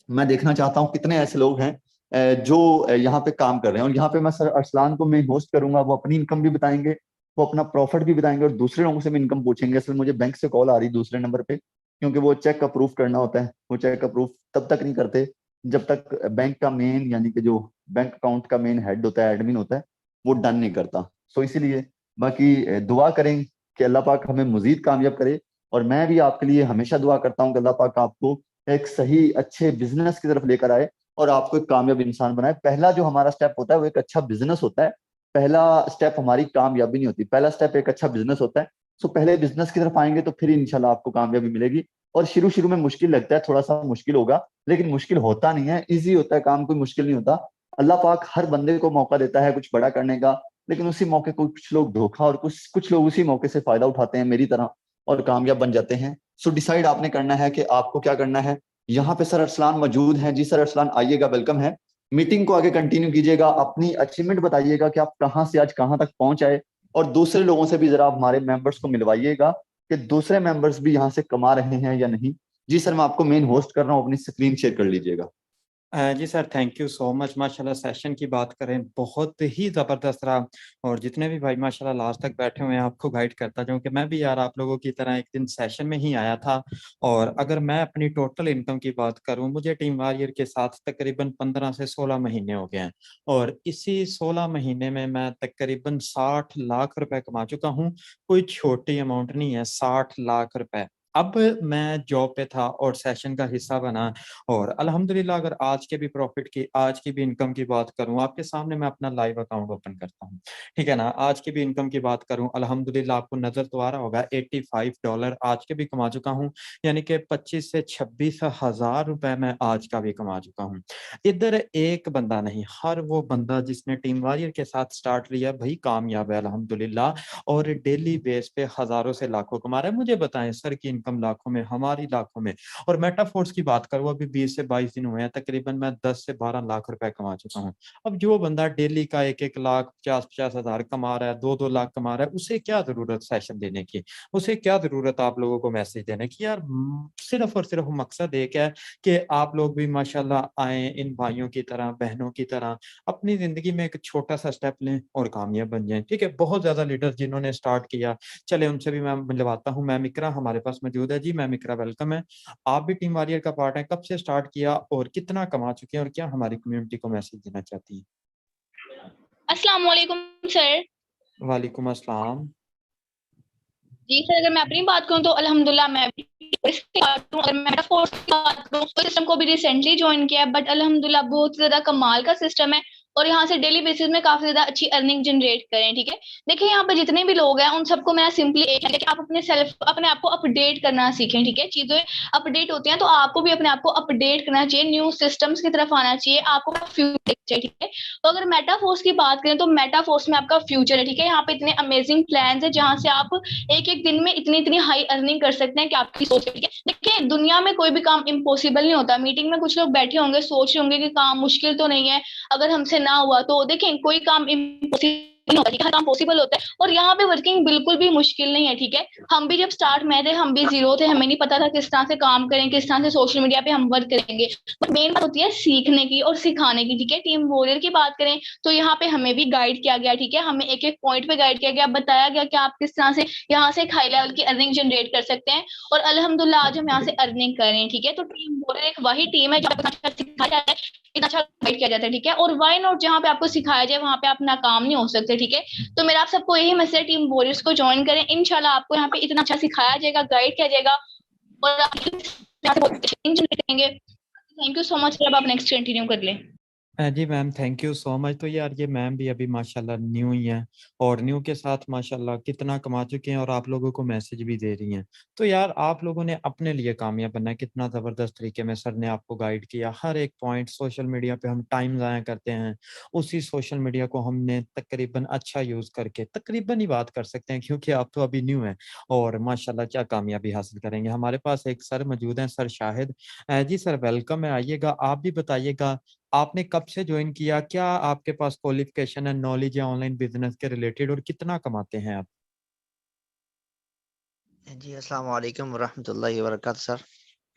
[SPEAKER 1] मैं देखना चाहता हूँ कितने ऐसे लोग हैं जो यहाँ पे काम कर रहे हैं। और यहाँ पे मैं सर अरसलान को मैं होस्ट करूंगा, वो अपनी इनकम भी बताएंगे, वो अपना प्रॉफिट भी बताएंगे, और दूसरे लोगों से भी इनकम पूछेंगे। असल मुझे बैंक से कॉल आ रही दूसरे नंबर पे, क्योंकि वो चेक अप्रूव करना होता है। वो चेक अप्रूव तब तक नहीं करते जब तक बैंक का मेन, यानी कि जो बैंक अकाउंट का मेन हेड होता है, एडमिन होता है, वो डन नहीं करता। सो इसीलिए बाकी दुआ करें कि अल्लाह पाक हमें मजीद कामयाब करे। और मैं भी आपके लिए हमेशा दुआ करता हूँ कि अल्लाह पाक आपको एक सही अच्छे बिजनेस की तरफ लेकर आए और आपको एक कामयाब इंसान बनाए। पहला जो हमारा स्टेप होता है वो एक अच्छा बिजनेस होता है। पहला स्टेप हमारी कामयाबी नहीं होती, पहला स्टेप एक अच्छा बिजनेस होता है। सो पहले बिजनेस की तरफ आएंगे तो फिर इंशाल्लाह आपको कामयाबी मिलेगी। और शुरू शुरू में मुश्किल लगता है, थोड़ा सा मुश्किल होगा, लेकिन मुश्किल होता नहीं है, इजी होता है काम, कोई मुश्किल नहीं होता। अल्लाह पाक हर बंदे को मौका देता है कुछ बड़ा करने का, लेकिन उसी मौके को कुछ लोग धोखा, और कुछ कुछ लोग उसी मौके से फायदा उठाते हैं मेरी तरह, और कामयाब बन जाते हैं। सो डिसाइड आपने करना है कि आपको क्या करना है। यहाँ पे सर अरसलान मौजूद हैं। जी सर अरसलान आइएगा, वेलकम है। मीटिंग को आगे कंटिन्यू कीजिएगा, अपनी अचीवमेंट बताइएगा कि आप कहाँ से आज कहाँ तक पहुंच आए, और दूसरे लोगों से भी जरा आप हमारे मेंबर्स को मिलवाइएगा कि दूसरे मेंबर्स भी यहाँ से कमा रहे हैं या नहीं। जी सर, मैं आपको मेन होस्ट कर रहा हूँ, अपनी स्क्रीन शेयर कर लीजिएगा।
[SPEAKER 2] जी sir, thank you so much. माशाल्लाह सेशन की बात करें बहुत ही ज़बरदस्त रहा, और जितने भी भाई माशाल्लाह लास्ट तक बैठे हुए हैं आपको गाइड करता जाऊँ कि मैं भी यार आप लोगों की तरह एक दिन सेशन में ही आया था। और अगर मैं अपनी टोटल इनकम की बात करूँ, मुझे टीम वॉरियर के साथ तकरीबन 15 से 16 महीने हो गए हैं, और इसी 16 महीने में मैं तकरीबन 60 लाख रुपए कमा चुका हूँ। कोई छोटी अमाउंट नहीं है, 60 लाख रुपए। अब मैं जॉब पे था और सेशन का हिस्सा बना, और अल्हम्दुलिल्लाह अगर आज के भी प्रॉफिट की, आज की भी इनकम की बात करूं, आपके सामने मैं अपना लाइव अकाउंट ओपन करता हूं, ठीक है ना। आज की भी इनकम की बात करूं, अल्हम्दुलिल्लाह आपको नजर तो आ रहा होगा, $85 आज के भी कमा चुका हूं, यानी कि 25 से 26 हजार रुपए मैं आज का भी कमा चुका हूं। इधर एक बंदा नहीं, हर वो बंदा जिसने टीम वॉरियर के साथ स्टार्ट लिया भाई कामयाब है अल्हम्दुलिल्लाह, और डेली बेस पे हजारों से लाखों कमा रहा है। मुझे बताएं सर की इनकम लाखों में, हमारी लाखों में। और मेटाफोर्स की बात करूँ, अभी 20 से 22 दिन हुए हैं, तकरीबन मैं 10 से 12 लाख रुपए कमा चुका हूँ। अब जो बंदा डेली का 1-1 लाख 50-50 हजार कमा रहा है, 2-2 लाख कमा रहा है, उसे क्या जरूरत सेशन देने की, उसे क्या जरूरत आप लोगों को मैसेज देने की यार। सिर्फ और सिर्फ मकसद एक है कि आप लोग भी माशाल्लाह आए इन भाइयों की तरह, बहनों की तरह, अपनी जिंदगी में एक छोटा सा स्टेप लें और कामयाब बन जाएं। ठीक है, बहुत ज्यादा लीडर्स जिन्होंने स्टार्ट किया, चले उनसे भी मैं मिलवाता हूँ। मैम इकरा हमारे पास मौजूद है। जी मैम इकरा, वेलकम है। आप भी टीम वॉरियर का पार्ट है, कब से स्टार्ट किया और कितना कमा चुके हैं, और क्या हमारी कम्युनिटी को मैसेज देना चाहती हैं?
[SPEAKER 3] अस्सलाम वालेकुम सर।
[SPEAKER 2] वालेकुम अस्सलाम।
[SPEAKER 3] जी सर, अगर मैं अपनी बात करूं तो अल्हम्दुलिल्लाह मैं भी इसकी बात करूं, अगर मैं मेटाफोर्स की बात करूं तो सिस्टम को भी रिसेंटली ज्वाइन किया है, बट अल्हम्दुलिल्लाह बहुत ज्यादा कमाल का सिस्टम है, और यहाँ से डेली बेसिस में काफी ज्यादा अच्छी अर्निंग जनरेट करें। ठीक है, देखिए यहाँ पे जितने भी लोग हैं उन सबको मेरा सिंपली एक है कि आप अपने आप को अपडेट करना सीखें। ठीक है, चीजें अपडेट होती हैं तो आपको भी अपने आप को अपडेट करना चाहिए, न्यू सिस्टम्स की तरफ आना चाहिए, आपको फ्यूचर चाहिए। ठीक है, तो अगर मेटाफोर्स की बात करें तो मेटाफोर्स में आपका फ्यूचर है। ठीक है, यहाँ पे इतने अमेजिंग प्लान है जहां से आप एक एक दिन में इतनी इतनी हाई अर्निंग कर सकते हैं कि आपकी सोच है। ठीक है, देखिए दुनिया में कोई भी काम इम्पॉसिबल नहीं होता। मीटिंग में कुछ लोग बैठे होंगे, सोच रहे होंगे कि काम मुश्किल तो नहीं है, अगर हमसे ना हुआ तो। देखें कोई काम इम्पॉसिबल नहीं होता, ठीक है, हर काम पॉसिबल होता है, और यहाँ पे वर्किंग बिल्कुल भी मुश्किल नहीं है। ठीक है, हम भी जब स्टार्ट में थे हम भी जीरो थे, हमें नहीं पता था किस तरह से काम करें, किस तरह से सोशल मीडिया पे हम वर्क करेंगे, बट मेन बात होती है सीखने की और सिखाने की। ठीक है, टीम वॉरियर की बात करें तो यहाँ पे हमें भी गाइड किया गया। ठीक है, हमें एक एक पॉइंट पे गाइड किया गया, बताया गया कि आप किस तरह से यहाँ से एक हाई लेवल की अर्निंग जनरेट कर सकते हैं, और अल्हम्दुलिल्लाह आज हम यहाँ से अर्निंग कर रहे हैं। ठीक है, तो टीम वॉरियर एक वही टीम है जहाँ पे अच्छा सिखाया जाता है, इतना अच्छा गाइड किया जाता है। ठीक है, और वाई नॉट, जहाँ पे आपको सिखाया जाए वहां पे आप नाकाम नहीं हो सकते। ठीक है, तो मेरा आप सबको यही मैसेज, टीम वॉरियर्स को ज्वाइन करें, इंशाल्लाह आपको यहाँ पे इतना अच्छा सिखाया जाएगा, गाइड किया जाएगा, और आप यहाँ से बहुत अच्छे करेंगे। Thank you so much. अब आप नेक्स्ट कंटिन्यू कर लें।
[SPEAKER 2] जी ma'am, thank you so much. तो यार ये मैम भी अभी माशाल्लाह न्यू ही हैं और न्यू के साथ माशाल्लाह कितना कमा चुके हैं और आप लोगों को मैसेज भी दे रही हैं। तो यार आप लोगों ने अपने लिए कामयाब बनना है, कितना ज़बरदस्त तरीके में सर ने आपको गाइड किया। हर एक पॉइंट सोशल मीडिया पे हम टाइम ज़ाया करते हैं, उसी सोशल मीडिया को हमने तकरीबन अच्छा यूज़ करके तकरीबन ही बात कर सकते हैं क्योंकि आप तो अभी न्यू हैं और माशाल्लाह क्या कामयाबी हासिल करेंगे। हमारे पास एक सर मौजूद हैं, सर शाहिद। जी सर वेलकम है, आइएगा। आप भी बताइएगा आपने कब से ज्वाइन किया? क्या आपके पास क्वालिफ़िकेशन है, नॉलेज है ऑनलाइन बिज़नेस के रिलेटेड और कितना कमाते हैं आप?
[SPEAKER 4] जी, अस्सलाम वालेकुम वरहमतुल्लाहि वबरकातुहू सर।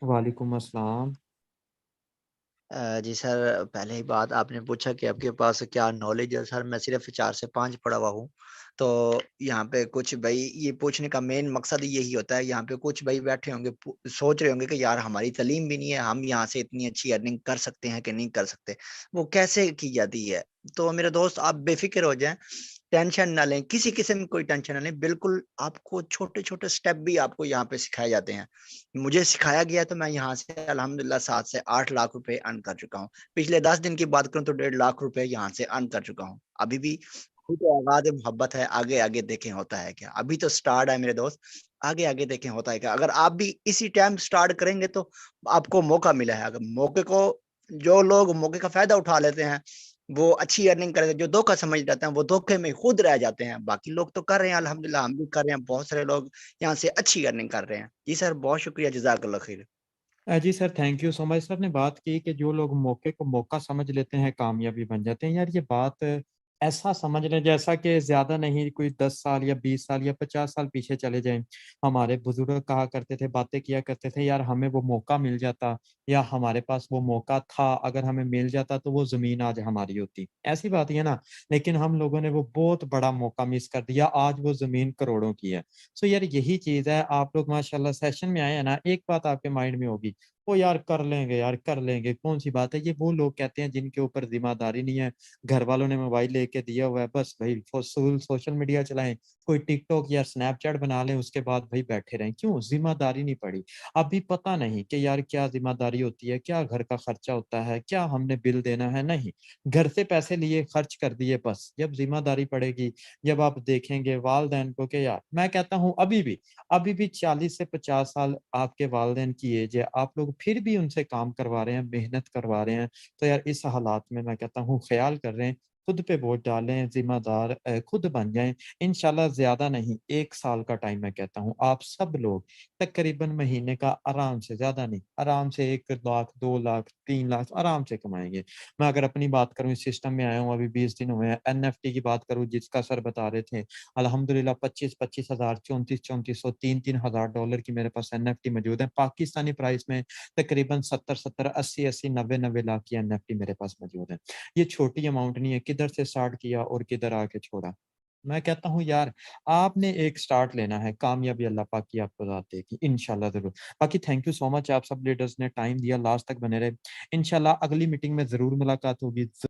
[SPEAKER 2] वालेकुम अस्सलाम।
[SPEAKER 4] जी सर, पहले ही बात आपने पूछा कि आपके पास क्या नॉलेज है सर, मैं सिर्फ़ 4 से 5 पढ़ा हुआ हूँ। तो यहाँ पे कुछ भई ये पूछने का मेन मकसद यही होता है, यहाँ पे कुछ भाई बैठे होंगे सोच रहे होंगे कि यार हमारी तालीम भी नहीं है, हम यहाँ से इतनी अच्छी अर्निंग कर सकते हैं कि नहीं कर सकते? वो कैसे की जाती है? तो मेरे दोस्त आप बेफ़िक्र हो जाएँ, टेंशन ना लें, किसी किस्म की कोई टेंशन ना लें, बिल्कुल आपको छोटे-छोटे स्टेप भी आपको यहाँ पे सिखाए जाते हैं। मुझे सिखाया गया तो मैं यहाँ से अल्हम्दुलिल्लाह 7 से 8 लाख रुपए अर्न कर चुका हूँ। पिछले 10 दिन की बात करूँ तो 1.5 लाख रुपए यहाँ से अर्न कर चुका हूँ। अभी भी अभी तो आगाज़ मोहब्बत है, आगे-आगे देखें होता है क्या। अभी तो स्टार्ट है मेरे दोस्त, आगे-आगे देखें होता है क्या। अगर आप भी इसी टाइम स्टार्ट करेंगे तो आपको मौका मिला है। अगर मौके को जो लोग मौके का फ़ायदा उठा लेते हैं, वो अच्छी अर्निंग कर रहे हैं, जो धोखा समझ जाते हैं, वो धोखे में खुद रह जाते हैं। बाकी लोग तो कर रहे हैं अल्हम्दुलिल्लाह, हम भी कर रहे हैं, बहुत सारे लोग यहाँ से अच्छी अर्निंग कर रहे हैं। जी सर, बहुत शुक्रिया, जज़ाकल्लाह खैर।
[SPEAKER 2] जी sir, thank you so much. Sir ने बात की कि जो लोग मौके को मौका समझ लेते हैं, कामयाबी बन जाते हैं। यार ये बात ऐसा समझ लें जैसा कि ज़्यादा नहीं, कोई 10 साल या 20 साल या 50 साल पीछे चले जाएँ। हमारे बुज़ुर्ग कहा करते थे, बातें किया करते थे, यार हमें वो मौका मिल जाता या हमारे पास वो मौका था, अगर हमें मिल जाता तो वो ज़मीन आज हमारी होती। ऐसी बात ही है ना? लेकिन हम लोगों ने वो बहुत बड़ा मौका मिस कर दिया, आज वो ज़मीन करोड़ों की है। सो यार यही चीज़ है, आप लोग माशाल्लाह सेशन में आए हैं ना, एक बात आपके माइंड में होगी, "ओ यार यार कर लेंगे, कौन-सी बात है?" ये वो लोग कहते हैं जिनके ऊपर ज़िम्मेदारी नहीं है, घर वालों ने मोबाइल लेके दिया हुआ है, बस भई फ़ज़ूल सोशल मीडिया चलाएँ, कोई टिकटॉक या स्नैपचैट बना लें, उसके बाद भई बैठे रहें। क्यों? ज़िम्मेदारी नहीं पड़ी। अभी पता नहीं कि यार क्या ज़िम्मेदारी होती है, क्या घर का खर्चा होता है, क्या हमने बिल देना है? नहीं, घर से पैसे लिए, खर्च कर दिए बस। जब ज़िम्मेदारी पड़ेगी, जब आप देखेंगे वालिदैन को कि यार मैं कहता हूँ अभी भी 40 से 50 साल आपके वालिदैन की एज है, आप लोग फिर भी उनसे काम करवा रहे हैं, मेहनत करवा रहे हैं, तो यार इस हालात में मैं कहता हूँ ख़्याल कर रहे हैं, खुद पे बोझ डालें, ज़िम्मेदार खुद बन जाएँ। इंशाल्लाह ज़्यादा नहीं, 1 साल का टाइम मैं कहता हूँ, आप सब लोग तकरीबन महीने का आराम से, ज़्यादा नहीं, आराम से 1 लाख, 2 लाख, 3 लाख आराम से कमाएँगे। मैं अगर अपनी बात करूँ, इस सिस्टम में आया हूँ, अभी 20 दिन हुए हैं, एनएफटी की बात करूँ जिसका सर बता रहे थे, अल्हम्दुलिल्लाह 25-25 हज़ार, 34-3400, 3-3 हज़ार डॉलर की मेरे पास एनएफटी मौजूद है। पाकिस्तानी प्राइस में तकरीबन 70-70, 80-80, 90-90 लाख की एनएफटी मेरे पास मौजूद है। ये छोटी अमाउंट नहीं है, किधर से स्टार्ट किया और किधर आके छोड़ा। मैं कहता हूँ यार, आपने एक स्टार्ट लेना है, कामयाबी अल्लाह पाक की आपको ज़ात देगी, इंशाल्लाह ज़रूर। बाकी थैंक यू सो मच, आप सब लीडर्स ने टाइम दिया, लास्ट तक बने रहे। इंशाल्लाह अगली मीटिंग में ज़रूर मुलाकात होगी।